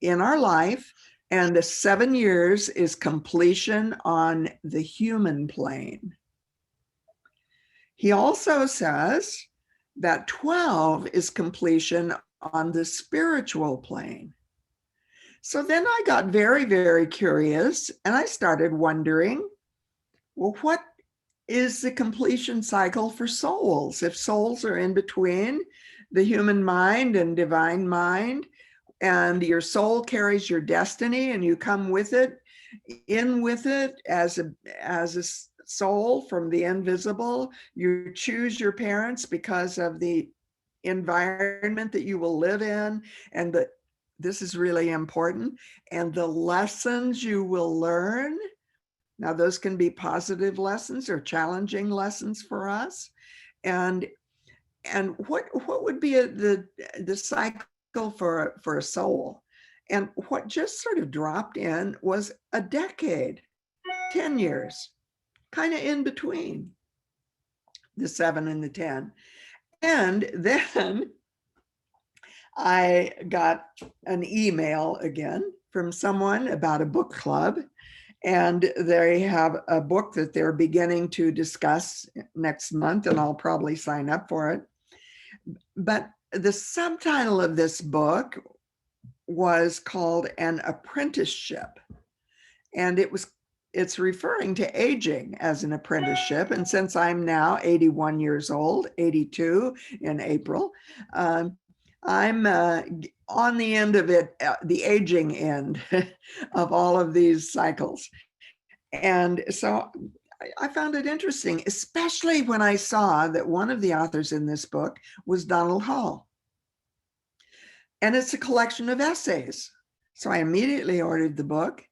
Speaker 2: in our life, and the 7 years is completion on the human plane. He also says that 12 is completion on the spiritual plane. So then I got very, very curious, and I started wondering, well, what is the completion cycle for souls? If souls are in between the human mind and divine mind, and your soul carries your destiny and you come with it, in with it as a soul from the invisible, you choose your parents because of the environment that you will live in, and this is really important, and the lessons you will learn. Now, those can be positive lessons or challenging lessons for us. And what would be the cycle for a soul? And what just sort of dropped in was a decade, 10 years, kind of in between the 7 and the 10. And then I got an email again from someone about a book club, and they have a book that they're beginning to discuss next month, and I'll probably sign up for it. But the subtitle of this book was called An Apprenticeship, and it's referring to aging as an apprenticeship. And since I'm now 81 years old, 82 in April, I'm on the end of it, the aging end of all of these cycles. And so I found it interesting, especially when I saw that one of the authors in this book was Donald Hall. And it's a collection of essays. So I immediately ordered the book,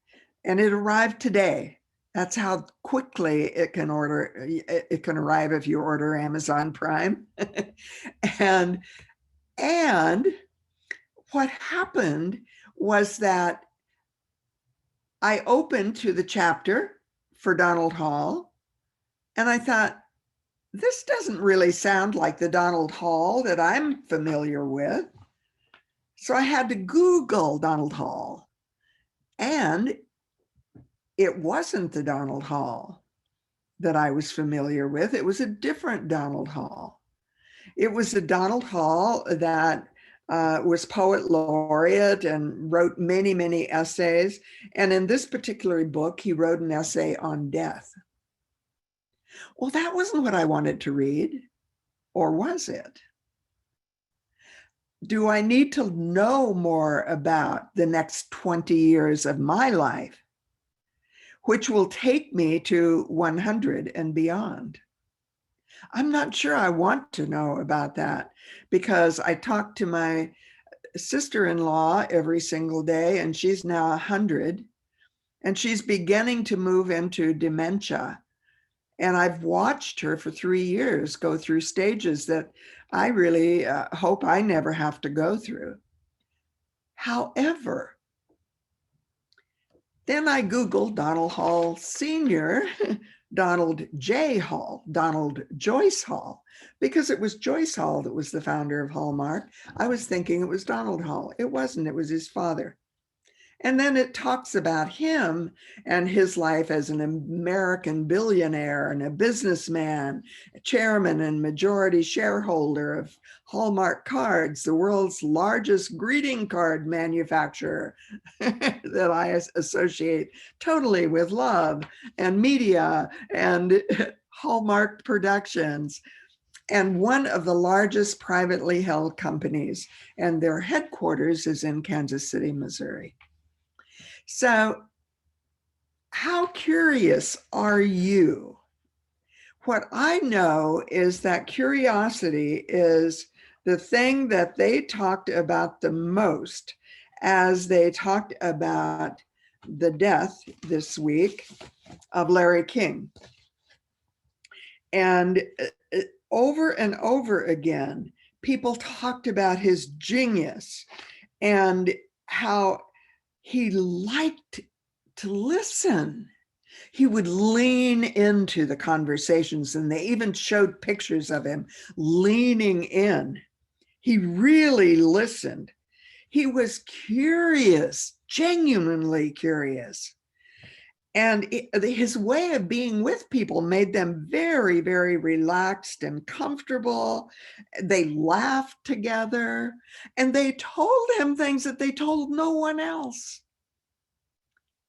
Speaker 2: and it arrived today. That's how quickly it can arrive if you order Amazon Prime. And what happened was that I opened to the chapter for Donald Hall, and I thought, this doesn't really sound like the Donald Hall that I'm familiar with. So I had to Google Donald Hall, and it wasn't the Donald Hall that I was familiar with. It was a different Donald Hall. It was the Donald Hall that was poet laureate and wrote many, many essays. And in this particular book, he wrote an essay on death. Well, that wasn't what I wanted to read, or was it? Do I need to know more about the next 20 years of my life, which will take me to 100 and beyond? I'm not sure I want to know about that, because I talk to my sister-in-law every single day, and she's now 100, and she's beginning to move into dementia. And I've watched her for 3 years go through stages that I really hope I never have to go through. However, then I Googled Donald Hall Sr., Donald J. Hall, Donald Joyce Hall, because it was Joyce Hall that was the founder of Hallmark. I was thinking it was Donald Hall. It wasn't, it was his father. And then it talks about him and his life as an American billionaire and a businessman, a chairman and majority shareholder of Hallmark Cards, the world's largest greeting card manufacturer that I associate totally with love and media and Hallmark Productions, and one of the largest privately held companies. And their headquarters is in Kansas City, Missouri. So how curious are you? What I know is that curiosity is the thing that they talked about the most as they talked about the death this week of Larry King. And over and over again, people talked about his genius and how he liked to listen. He would lean into the conversations, and they even showed pictures of him leaning in. He really listened. He was curious, genuinely curious. And his way of being with people made them very, very relaxed and comfortable. They laughed together and they told him things that they told no one else.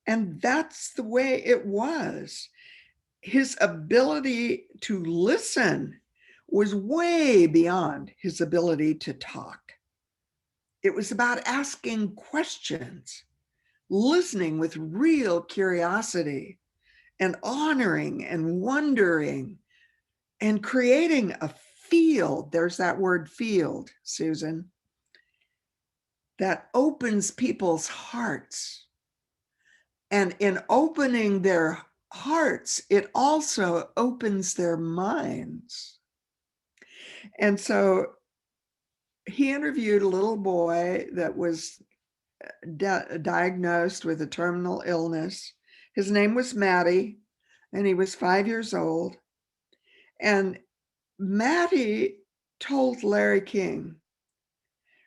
Speaker 2: And that's the way it was. His ability to listen was way beyond his ability to talk. It was about asking questions, listening with real curiosity, and honoring and wondering and creating a field. There's that word field, Susan, that opens people's hearts. And in opening their hearts, it also opens their minds. And so he interviewed a little boy that was diagnosed with a terminal illness. His name was Matty, and he was 5 years old. And Matty told Larry King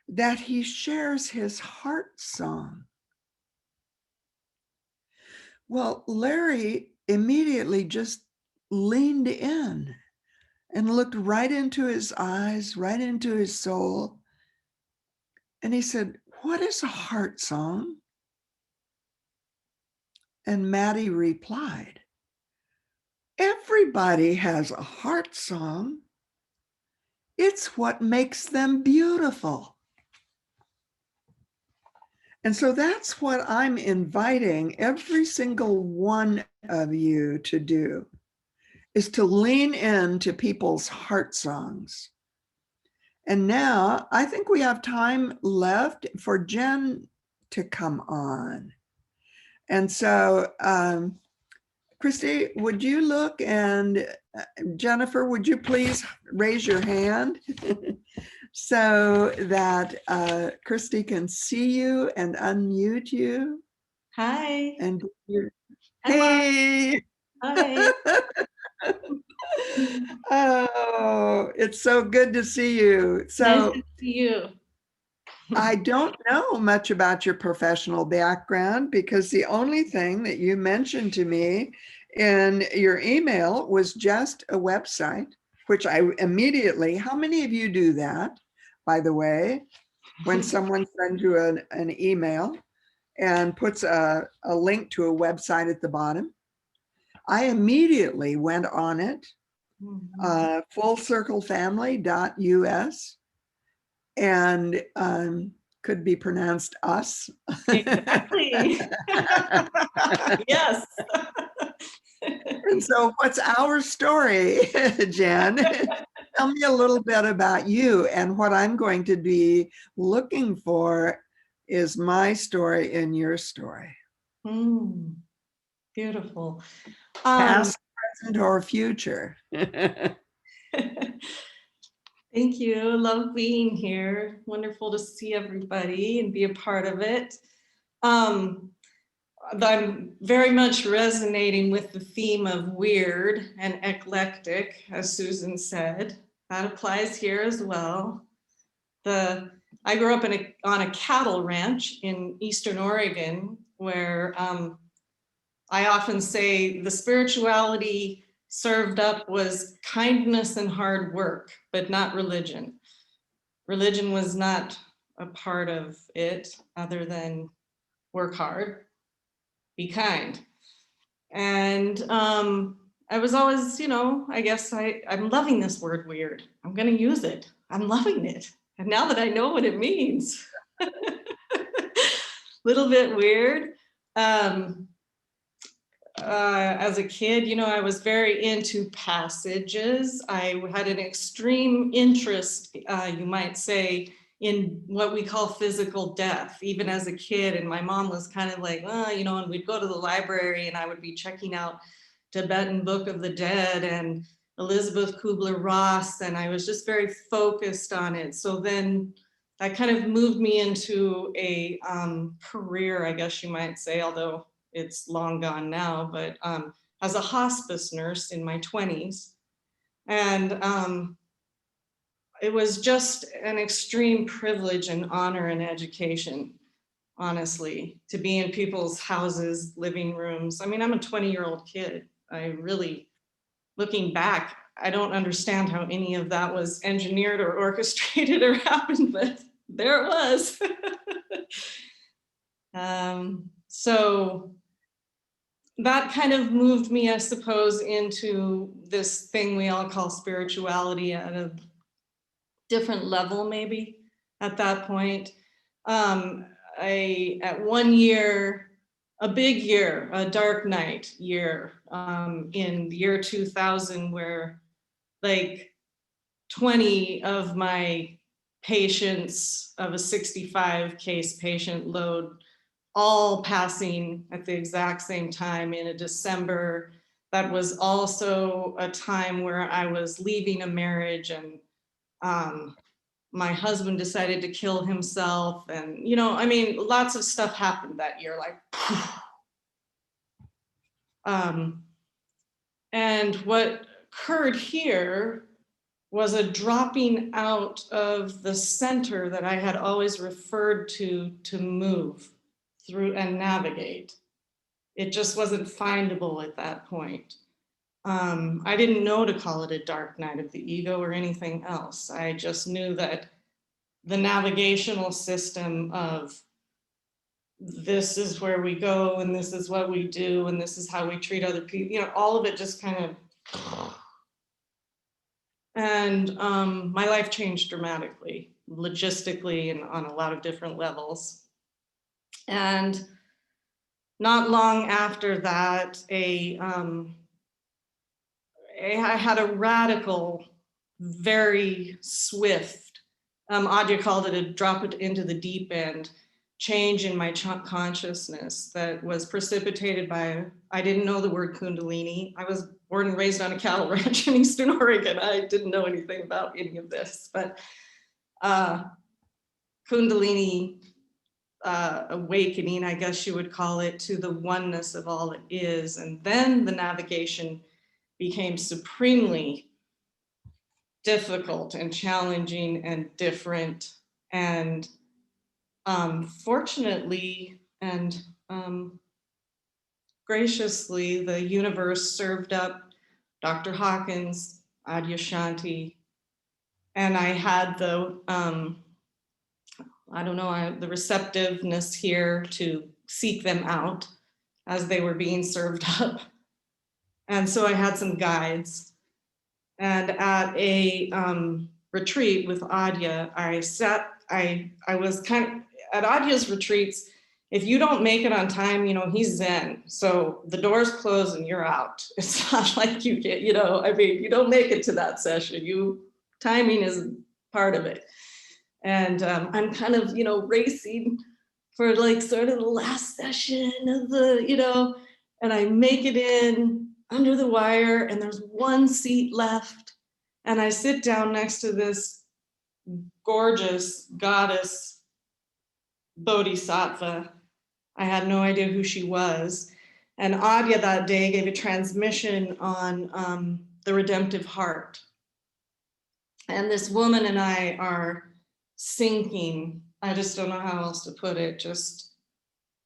Speaker 2: that he shares his heart song. Well, Larry immediately just leaned in and looked right into his eyes, right into his soul. And he said, "What is a heart song?" And Matty replied, "Everybody has a heart song. It's what makes them beautiful." And so that's what I'm inviting every single one of you to do, is to lean into people's heart songs. And now I think we have time left for Jen to come on. And so, Christy, would you look, and Jennifer, would you please raise your hand so that Christy can see you and unmute you?
Speaker 4: Hi.
Speaker 2: And
Speaker 4: Hello.
Speaker 2: hey.
Speaker 4: Hi.
Speaker 2: Oh, it's so good to see you.
Speaker 4: Nice
Speaker 2: So
Speaker 4: to see you.
Speaker 2: I don't know much about your professional background, because the only thing that you mentioned to me in your email was just a website, which I immediately, how many of you do that, by the way, when someone sends you an email and puts a link to a website at the bottom? I immediately went on it, fullcirclefamily.us, and could be pronounced us.
Speaker 4: Exactly. Yes.
Speaker 2: And so what's our story, Jen? Tell me a little bit about you, and what I'm going to be looking for is my story in your story.
Speaker 4: Beautiful.
Speaker 2: Past, present, or future.
Speaker 4: Thank you. Love being here. Wonderful to see everybody and be a part of it. I'm very much resonating with the theme of weird and eclectic, as Susan said. That applies here as well. I grew up on a cattle ranch in Eastern Oregon, where I often say the spirituality served up was kindness and hard work, but not religion. Religion was not a part of it, other than work hard, be kind. And I was always, I guess I'm loving this word weird. I'm going to use it. I'm loving it. And now that I know what it means, little bit weird. As a kid, I was very into passages. I had an extreme interest, you might say, in what we call physical death, even as a kid. And my mom was kind of like, and we'd go to the library and I would be checking out Tibetan Book of the Dead and Elizabeth Kubler-Ross, and I was just very focused on it. So then that kind of moved me into a career, I guess you might say, although it's long gone now, but as a hospice nurse in my 20s. And it was just an extreme privilege and honor and education, honestly, to be in people's houses, living rooms. I mean, I'm a 20-year-old kid. I really, looking back, I don't understand how any of that was engineered or orchestrated or happened, but there it was. So that kind of moved me, I suppose, into this thing we all call spirituality at a different level, maybe at that point. At 1 year, a big year, a dark night year, in the year 2000, where like 20 of my patients of a 65 case patient load all passing at the exact same time in a December. That was also a time where I was leaving a marriage, and my husband decided to kill himself. And, you know, I mean, lots of stuff happened that year, like, and what occurred here was a dropping out of the center that I had always referred to move through and navigate. It just wasn't findable at that point. I didn't know to call it a dark night of the ego or anything else. I just knew that the navigational system of this is where we go, and this is what we do, and this is how we treat other people, you know, all of it just kind of, and my life changed dramatically, logistically, and on a lot of different levels. And not long after that, I had a radical, very swift, Adya called it a drop it into the deep end, change in my consciousness that was precipitated by, I didn't know the word Kundalini. I was born and raised on a cattle ranch in Eastern Oregon. I didn't know anything about any of this, but Kundalini awakening, I guess you would call it, to the oneness of all it is. And then the navigation became supremely difficult and challenging and different. And fortunately and graciously, the universe served up Dr. Hawkins, Adyashanti, and I had the, the receptiveness here to seek them out as they were being served up. And so I had some guides. And at a retreat with Adya, I was kind of, at Adya's retreats, if you don't make it on time, you know, he's Zen. So the doors close and you're out. It's not like you get, you know, I mean, you don't make it to that session. Timing is part of it. And I'm kind of, you know, racing for like sort of the last session of the, you know, and I make it in under the wire and there's one seat left. And I sit down next to this gorgeous goddess bodhisattva. I had no idea who she was. And Adya that day gave a transmission on the redemptive heart. And this woman and I are sinking, I just don't know how else to put it, just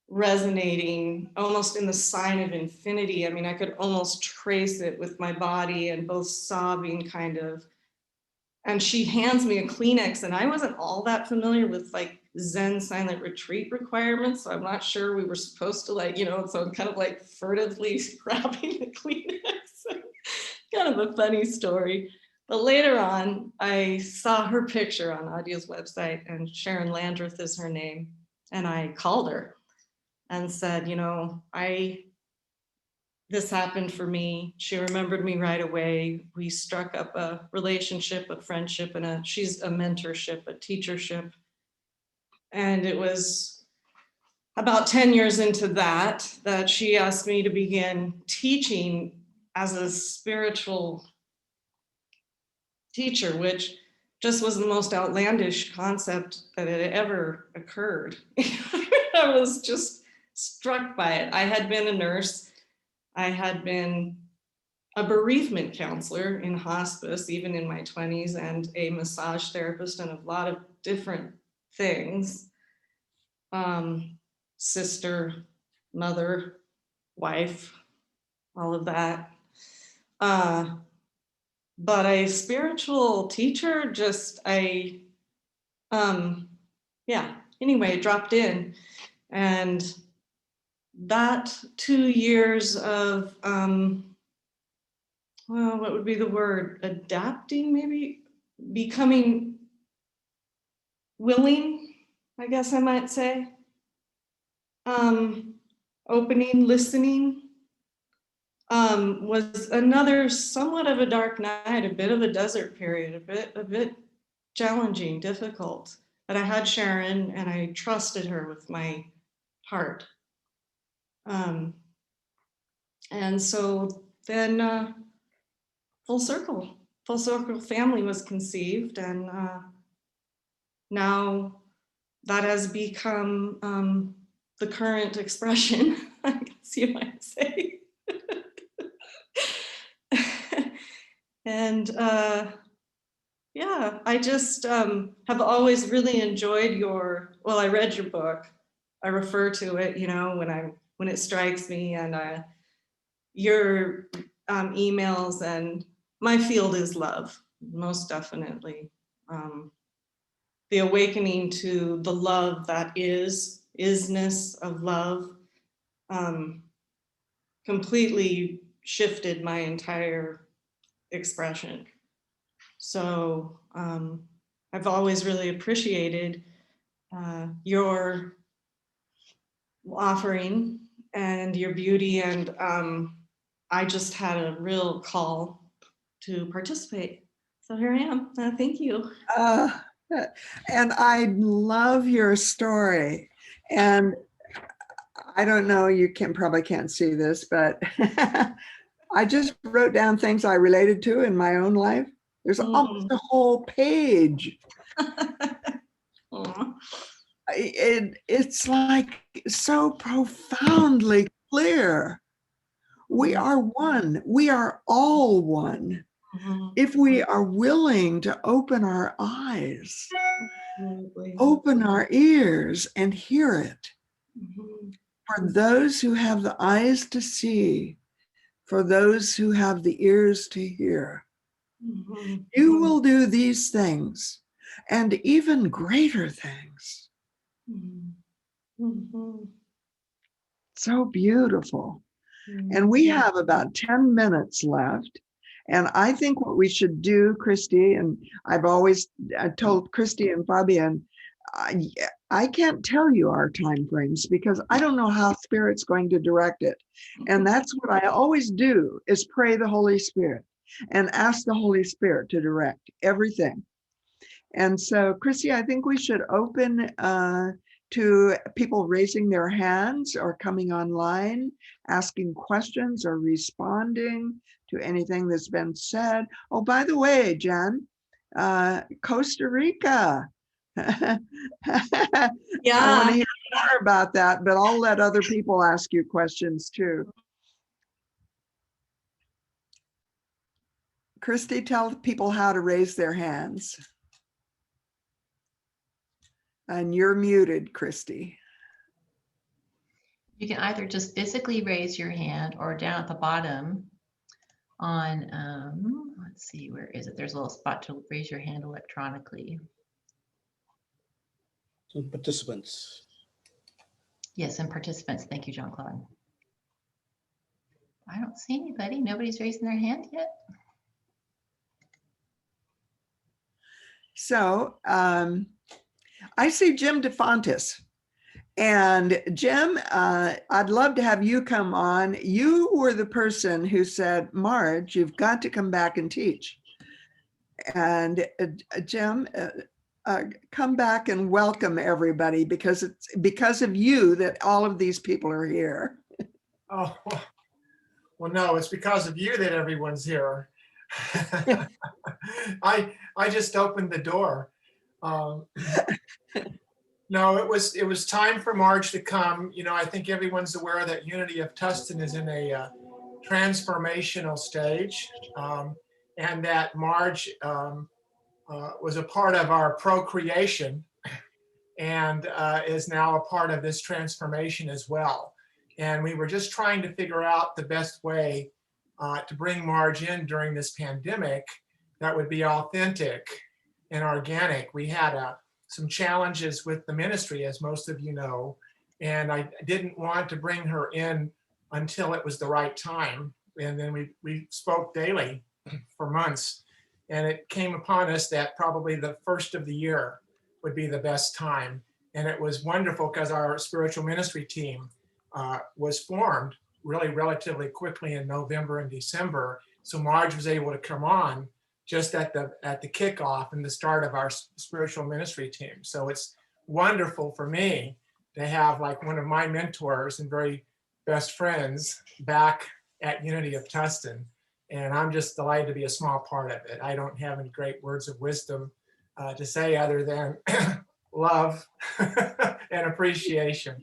Speaker 4: resonating almost in the sign of infinity. I mean, I could almost trace it with my body and both sobbing kind of. And she hands me a Kleenex, and I wasn't all that familiar with like Zen silent retreat requirements. So I'm not sure we were supposed to like, you know, so I'm kind of like furtively grabbing the Kleenex. Kind of a funny story. But later on, I saw her picture on Adya's website, and Sharon Landreth is her name. And I called her and said, you know, this happened for me. She remembered me right away. We struck up a relationship, a friendship, and she's a mentorship, a teachership. And it was about 10 years into that she asked me to begin teaching as a spiritual teacher, which just was the most outlandish concept that had ever occurred. I was just struck by it. I had been a nurse. I had been a bereavement counselor in hospice, even in my 20s, and a massage therapist and a lot of different things. Sister, mother, wife, all of that. But a spiritual teacher, anyway, it dropped in. And that 2 years of, what would be the word? Adapting, maybe? Becoming willing, I guess I might say. Opening, listening, was another somewhat of a dark night, a bit of a desert period, a bit challenging, difficult. But I had Sharon and I trusted her with my heart. And so then full circle family was conceived, and now that has become the current expression, I guess you might say. And I just have always really enjoyed I read your book. I refer to it, when it strikes me, and your emails, and my field is love, most definitely. The awakening to the love that isness of love, completely shifted my entire expression. So I've always really appreciated your offering and your beauty, and I just had a real call to participate. So here I am. Thank you.
Speaker 2: And I love your story. And I don't know, you probably can't see this, but I just wrote down things I related to in my own life. There's almost a whole page. It's like so profoundly clear. We are one. We are all one. If we are willing to open our eyes, open our ears and hear it. For those who have the eyes to see, for those who have the ears to hear, you will do these things and even greater things. So beautiful. And we have about 10 minutes left. And I think what we should do, Christy, and I've always told Christy and Fabian, I can't tell you our time frames because I don't know how Spirit's going to direct it. And that's what I always do, is pray the Holy Spirit and ask the Holy Spirit to direct everything. And so, Christy, I think we should open to people raising their hands or coming online, asking questions or responding to anything that's been said. Oh, by the way, Jen, Costa Rica.
Speaker 4: Yeah.
Speaker 2: I want to hear more about that, but I'll let other people ask you questions too. Christy, tell people how to raise their hands. And you're muted, Christy.
Speaker 1: You can either just physically raise your hand or down at the bottom on, let's see, where is it? There's a little spot to raise your hand electronically.
Speaker 5: So participants.
Speaker 1: Yes, and participants. Thank you, Jean-Claude. I don't see anybody. Nobody's raising their hand yet.
Speaker 2: So I see Jim DeFontis. And Jim, I'd love to have you come on. You were the person who said, Marj, you've got to come back and teach. And Jim, come back and welcome everybody, because it's because of you that all of these people are here.
Speaker 6: Oh, well, no, it's because of you that everyone's here. I just opened the door. No, it was time for Marj to come. You know, I think everyone's aware that Unity of Tustin is in a transformational stage, and that Marj was a part of our procreation and is now a part of this transformation as well. And we were just trying to figure out the best way to bring Marj in during this pandemic that would be authentic and organic. We had some challenges with the ministry, as most of you know, and I didn't want to bring her in until it was the right time. And then we spoke daily for months, and it came upon us that probably the first of the year would be the best time. And it was wonderful because our spiritual ministry team was formed really relatively quickly in November and December. So Marj was able to come on just at the kickoff and the start of our spiritual ministry team. So it's wonderful for me to have like one of my mentors and very best friends back at Unity of Tustin. And I'm just delighted to be a small part of it. I don't have any great words of wisdom to say other than love and appreciation.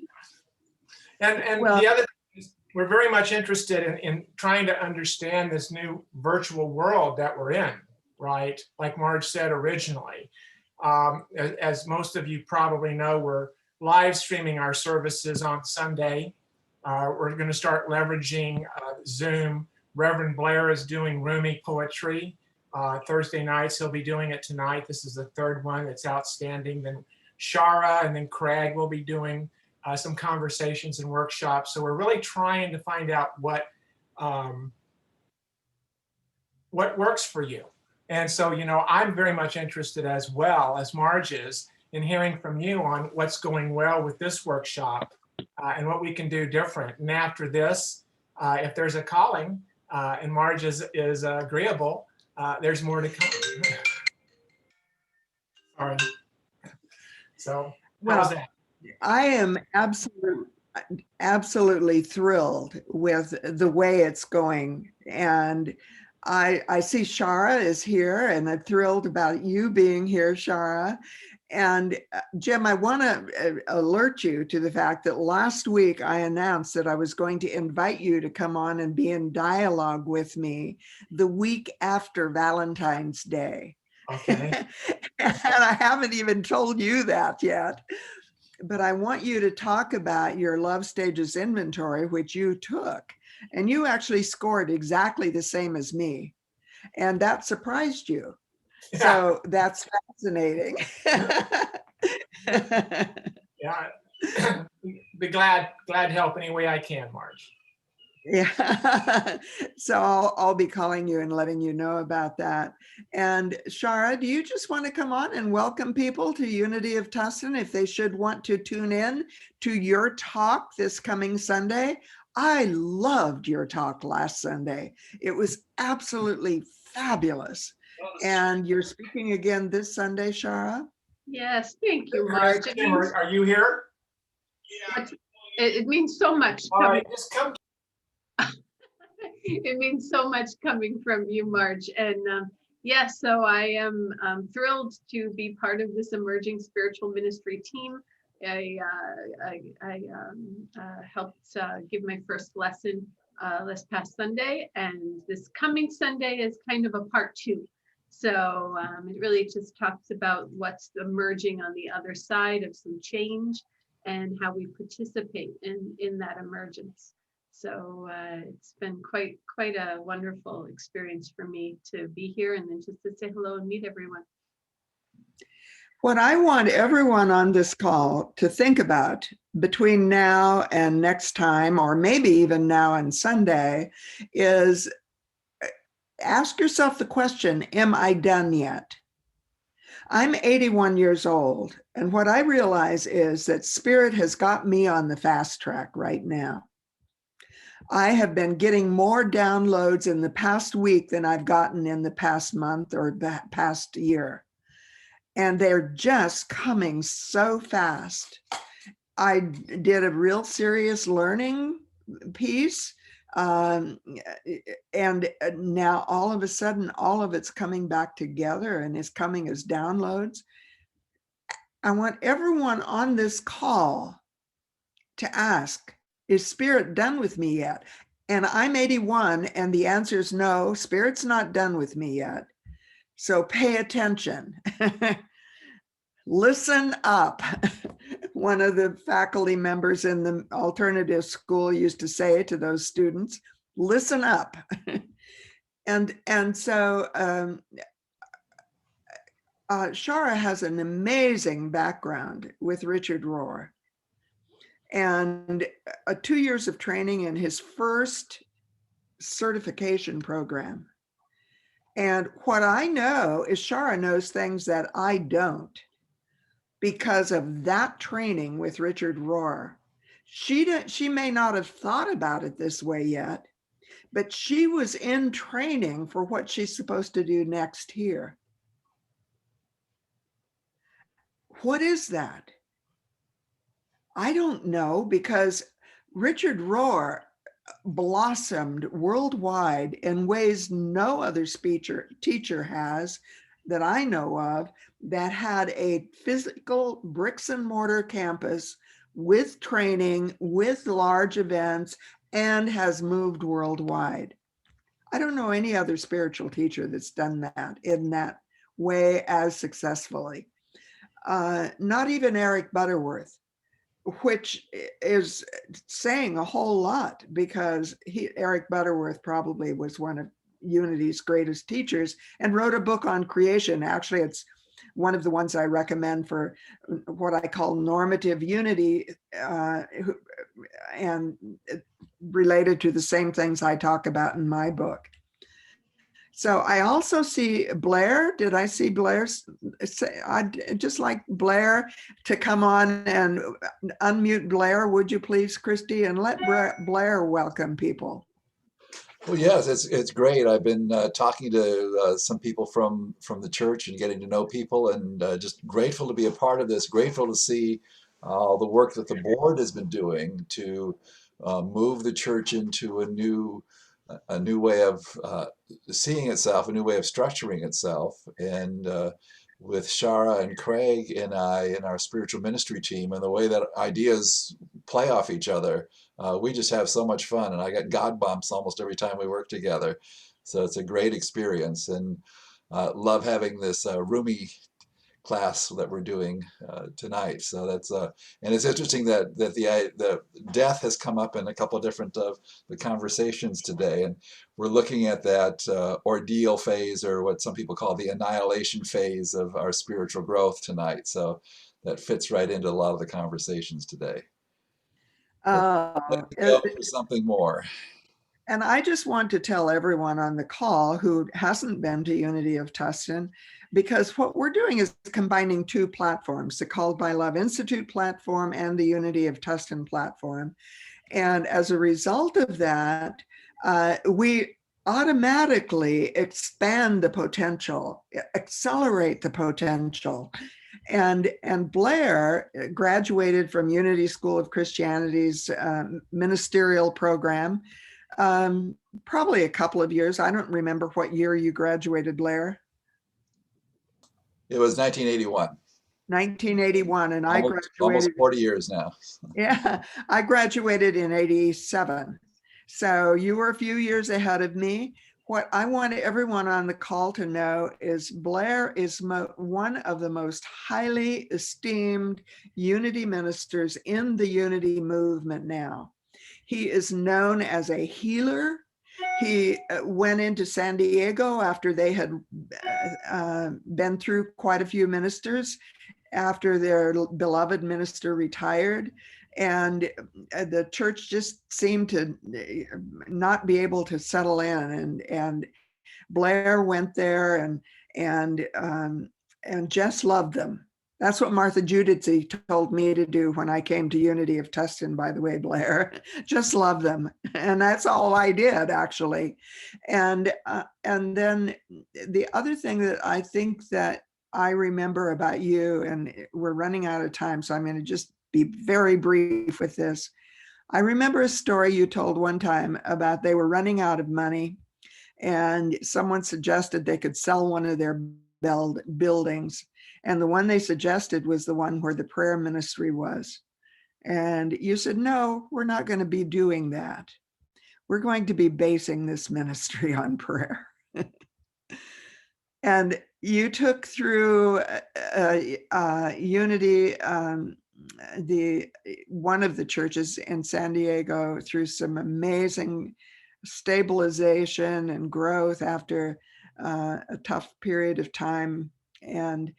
Speaker 6: And
Speaker 2: Well,
Speaker 6: the other thing is we're very much interested in trying to understand this new virtual world that we're in, right? Like Marj said originally. As most of you probably know, we're live streaming our services on Sunday. We're going to start leveraging Zoom. Reverend Blair is doing Rumi poetry. Thursday nights, he'll be doing it tonight. This is the third one. It's outstanding. Then Shara and then Craig will be doing some conversations and workshops. So we're really trying to find out what works for you. And so, you know, I'm very much interested as well as Marj is in hearing from you on what's going well with this workshop and what we can do different. And after this, if there's a calling and Marj is agreeable, there's more to come. Sorry. So how's that?
Speaker 2: I am absolutely thrilled with the way it's going. And I see Shara is here, and I'm thrilled about you being here, Shara. And Jim, I want to alert you to the fact that last week I announced that I was going to invite you to come on and be in dialogue with me the week after Valentine's Day.
Speaker 6: Okay.
Speaker 2: And I haven't even told you that yet. But I want you to talk about your love stages inventory, which you took, and you actually scored exactly the same as me. And that surprised you.
Speaker 6: Yeah.
Speaker 2: So that's fascinating.
Speaker 6: Yeah. Be glad to help any way I can, Marj.
Speaker 2: Yeah. So I'll be calling you and letting you know about that. And Shara, do you just want to come on and welcome people to Unity of Tustin if they should want to tune in to your talk this coming Sunday? I loved your talk last Sunday. It was absolutely fabulous. And you're speaking again this Sunday, Shara?
Speaker 5: Yes, thank you, Marj.
Speaker 6: Are you here?
Speaker 5: Yeah. It means so much.
Speaker 6: All right, just come.
Speaker 5: It means so much coming from you, Marj. And yes, so I am thrilled to be part of this emerging spiritual ministry team. I helped give my first lesson this past Sunday, and this coming Sunday is kind of a part 2. So it really just talks about what's emerging on the other side of some change and how we participate in that emergence. So it's been quite a wonderful experience for me to be here and then just to say hello and meet everyone.
Speaker 2: What I want everyone on this call to think about between now and next time, or maybe even now and Sunday, is ask yourself the question, am I done yet? I'm 81 years old, and what I realize is that Spirit has got me on the fast track right now. I have been getting more downloads in the past week than I've gotten in the past month or the past year. And they're just coming so fast. I did a real serious learning piece. And now all of a sudden, all of it's coming back together and is coming as downloads. I want everyone on this call to ask, is Spirit done with me yet? And I'm 81, and the answer is no, Spirit's not done with me yet. So pay attention. Listen up. One of the faculty members in the alternative school used to say to those students, listen up. and so Shara has an amazing background with Richard Rohr, and 2 years of training in his first certification program. And what I know is Shara knows things that I don't because of that training with Richard Rohr. She may not have thought about it this way yet, but she was in training for what she's supposed to do next here. What is that? I don't know, because Richard Rohr blossomed worldwide in ways no other teacher has that I know of, that had a physical bricks and mortar campus with training, with large events, and has moved worldwide. I don't know any other spiritual teacher that's done that in that way as successfully. Not even Eric Butterworth, which is saying a whole lot, because Eric Butterworth probably was one of Unity's greatest teachers and wrote a book on creation. Actually, it's one of the ones I recommend for what I call normative unity, and related to the same things I talk about in my book. So I also see Blair. Did I see Blair? I'd just like Blair to come on and unmute Blair. Would you please, Christy, and let Blair welcome people.
Speaker 7: Well, yes, it's great. I've been talking to some people from the church and getting to know people, and just grateful to be a part of this. Grateful to see all the work that the board has been doing to move the church into a new way of seeing itself, a new way of structuring itself, and with Shara and Craig and I in our spiritual ministry team, and the way that ideas play off each other. We just have so much fun, and I get God bumps almost every time we work together. So it's a great experience, and love having this Rumi class that we're doing tonight. So that's and it's interesting that the death has come up in a couple of different of the conversations today, and we're looking at that ordeal phase, or what some people call the annihilation phase of our spiritual growth tonight. So that fits right into a lot of the conversations today. Let me go for something more.
Speaker 2: And I just want to tell everyone on the call who hasn't been to Unity of Tustin, because what we're doing is combining two platforms, the Called by Love Institute platform and the Unity of Tustin platform. And as a result of that, we automatically expand the potential, accelerate the potential. And Blair graduated from Unity School of Christianity's ministerial program, probably a couple of years. I don't remember what year you graduated, Blair.
Speaker 7: It was 1981.
Speaker 2: 1981, and I graduated
Speaker 7: almost 40 years now.
Speaker 2: Yeah, I graduated in 87. So you were a few years ahead of me. What I want everyone on the call to know is Blair is one of the most highly esteemed Unity ministers in the Unity movement now. He is known as a healer. He went into San Diego after they had been through quite a few ministers after their beloved minister retired. And the church just seemed to not be able to settle in. And Blair went there and just loved them. That's what Martha Judici told me to do when I came to Unity of Tustin, by the way, Blair. Just love them. And that's all I did, actually. And then the other thing that I think that I remember about you, and we're running out of time, so I'm going to just be very brief with this. I remember a story you told one time about they were running out of money, and someone suggested they could sell one of their buildings. And the one they suggested was the one where the prayer ministry was. And you said, no, we're not going to be doing that. we're going to be basing this ministry on prayer. And you took through Unity, one of the churches in San Diego, through some amazing stabilization and growth after a tough period of time. And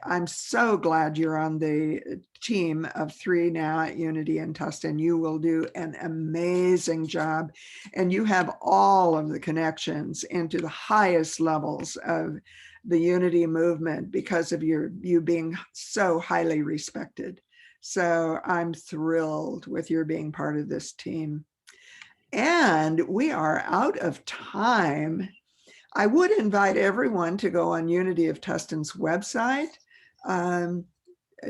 Speaker 2: I'm so glad you're on the team of 3 now at Unity in Tustin. You will do an amazing job. And you have all of the connections into the highest levels of the Unity movement because of you being so highly respected. So I'm thrilled with your being part of this team. And we are out of time. I would invite everyone to go on Unity of Tustin's website.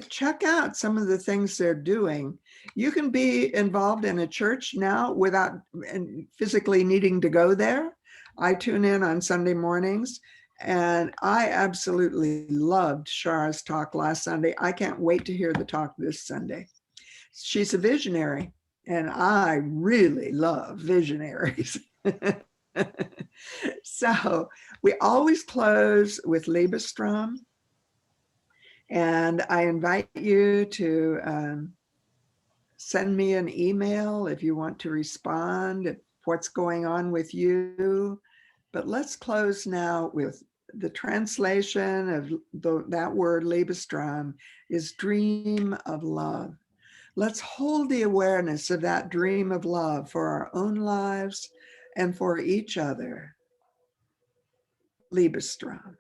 Speaker 2: Check out some of the things they're doing. You can be involved in a church now without physically needing to go there. I tune in on Sunday mornings, and I absolutely loved Shara's talk last Sunday. I can't wait to hear the talk this Sunday. She's a visionary, and I really love visionaries. So we always close with Liebestrom, and I invite you to send me an email if you want to respond, what's going on with you. But let's close now with the translation of that word Liebestrom is dream of love. Let's hold the awareness of that dream of love for our own lives and for each other. Liebestrom.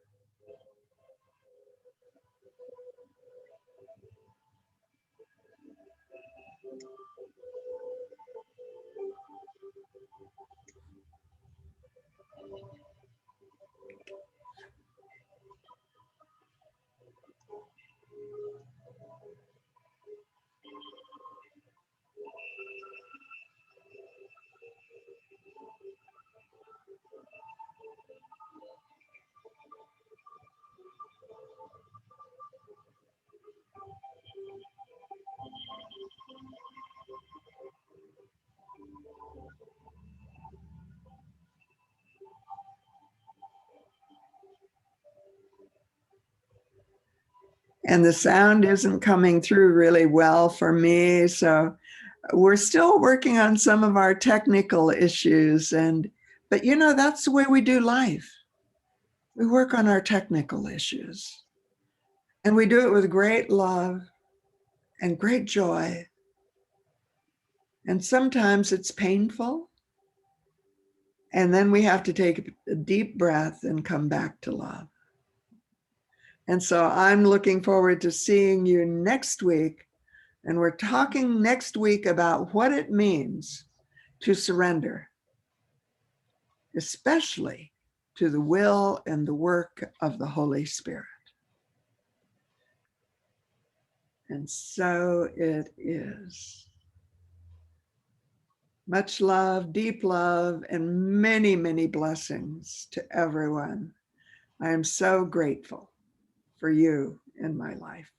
Speaker 2: And the sound isn't coming through really well for me. So we're still working on some of our technical issues. But you know, that's the way we do life. We work on our technical issues. And we do it with great love and great joy. And sometimes it's painful. And then we have to take a deep breath and come back to love. And so I'm looking forward to seeing you next week. And we're talking next week about what it means to surrender, especially to the will and the work of the Holy Spirit. And so it is. Much love, deep love, and many, many blessings to everyone. I am so grateful for you in my life.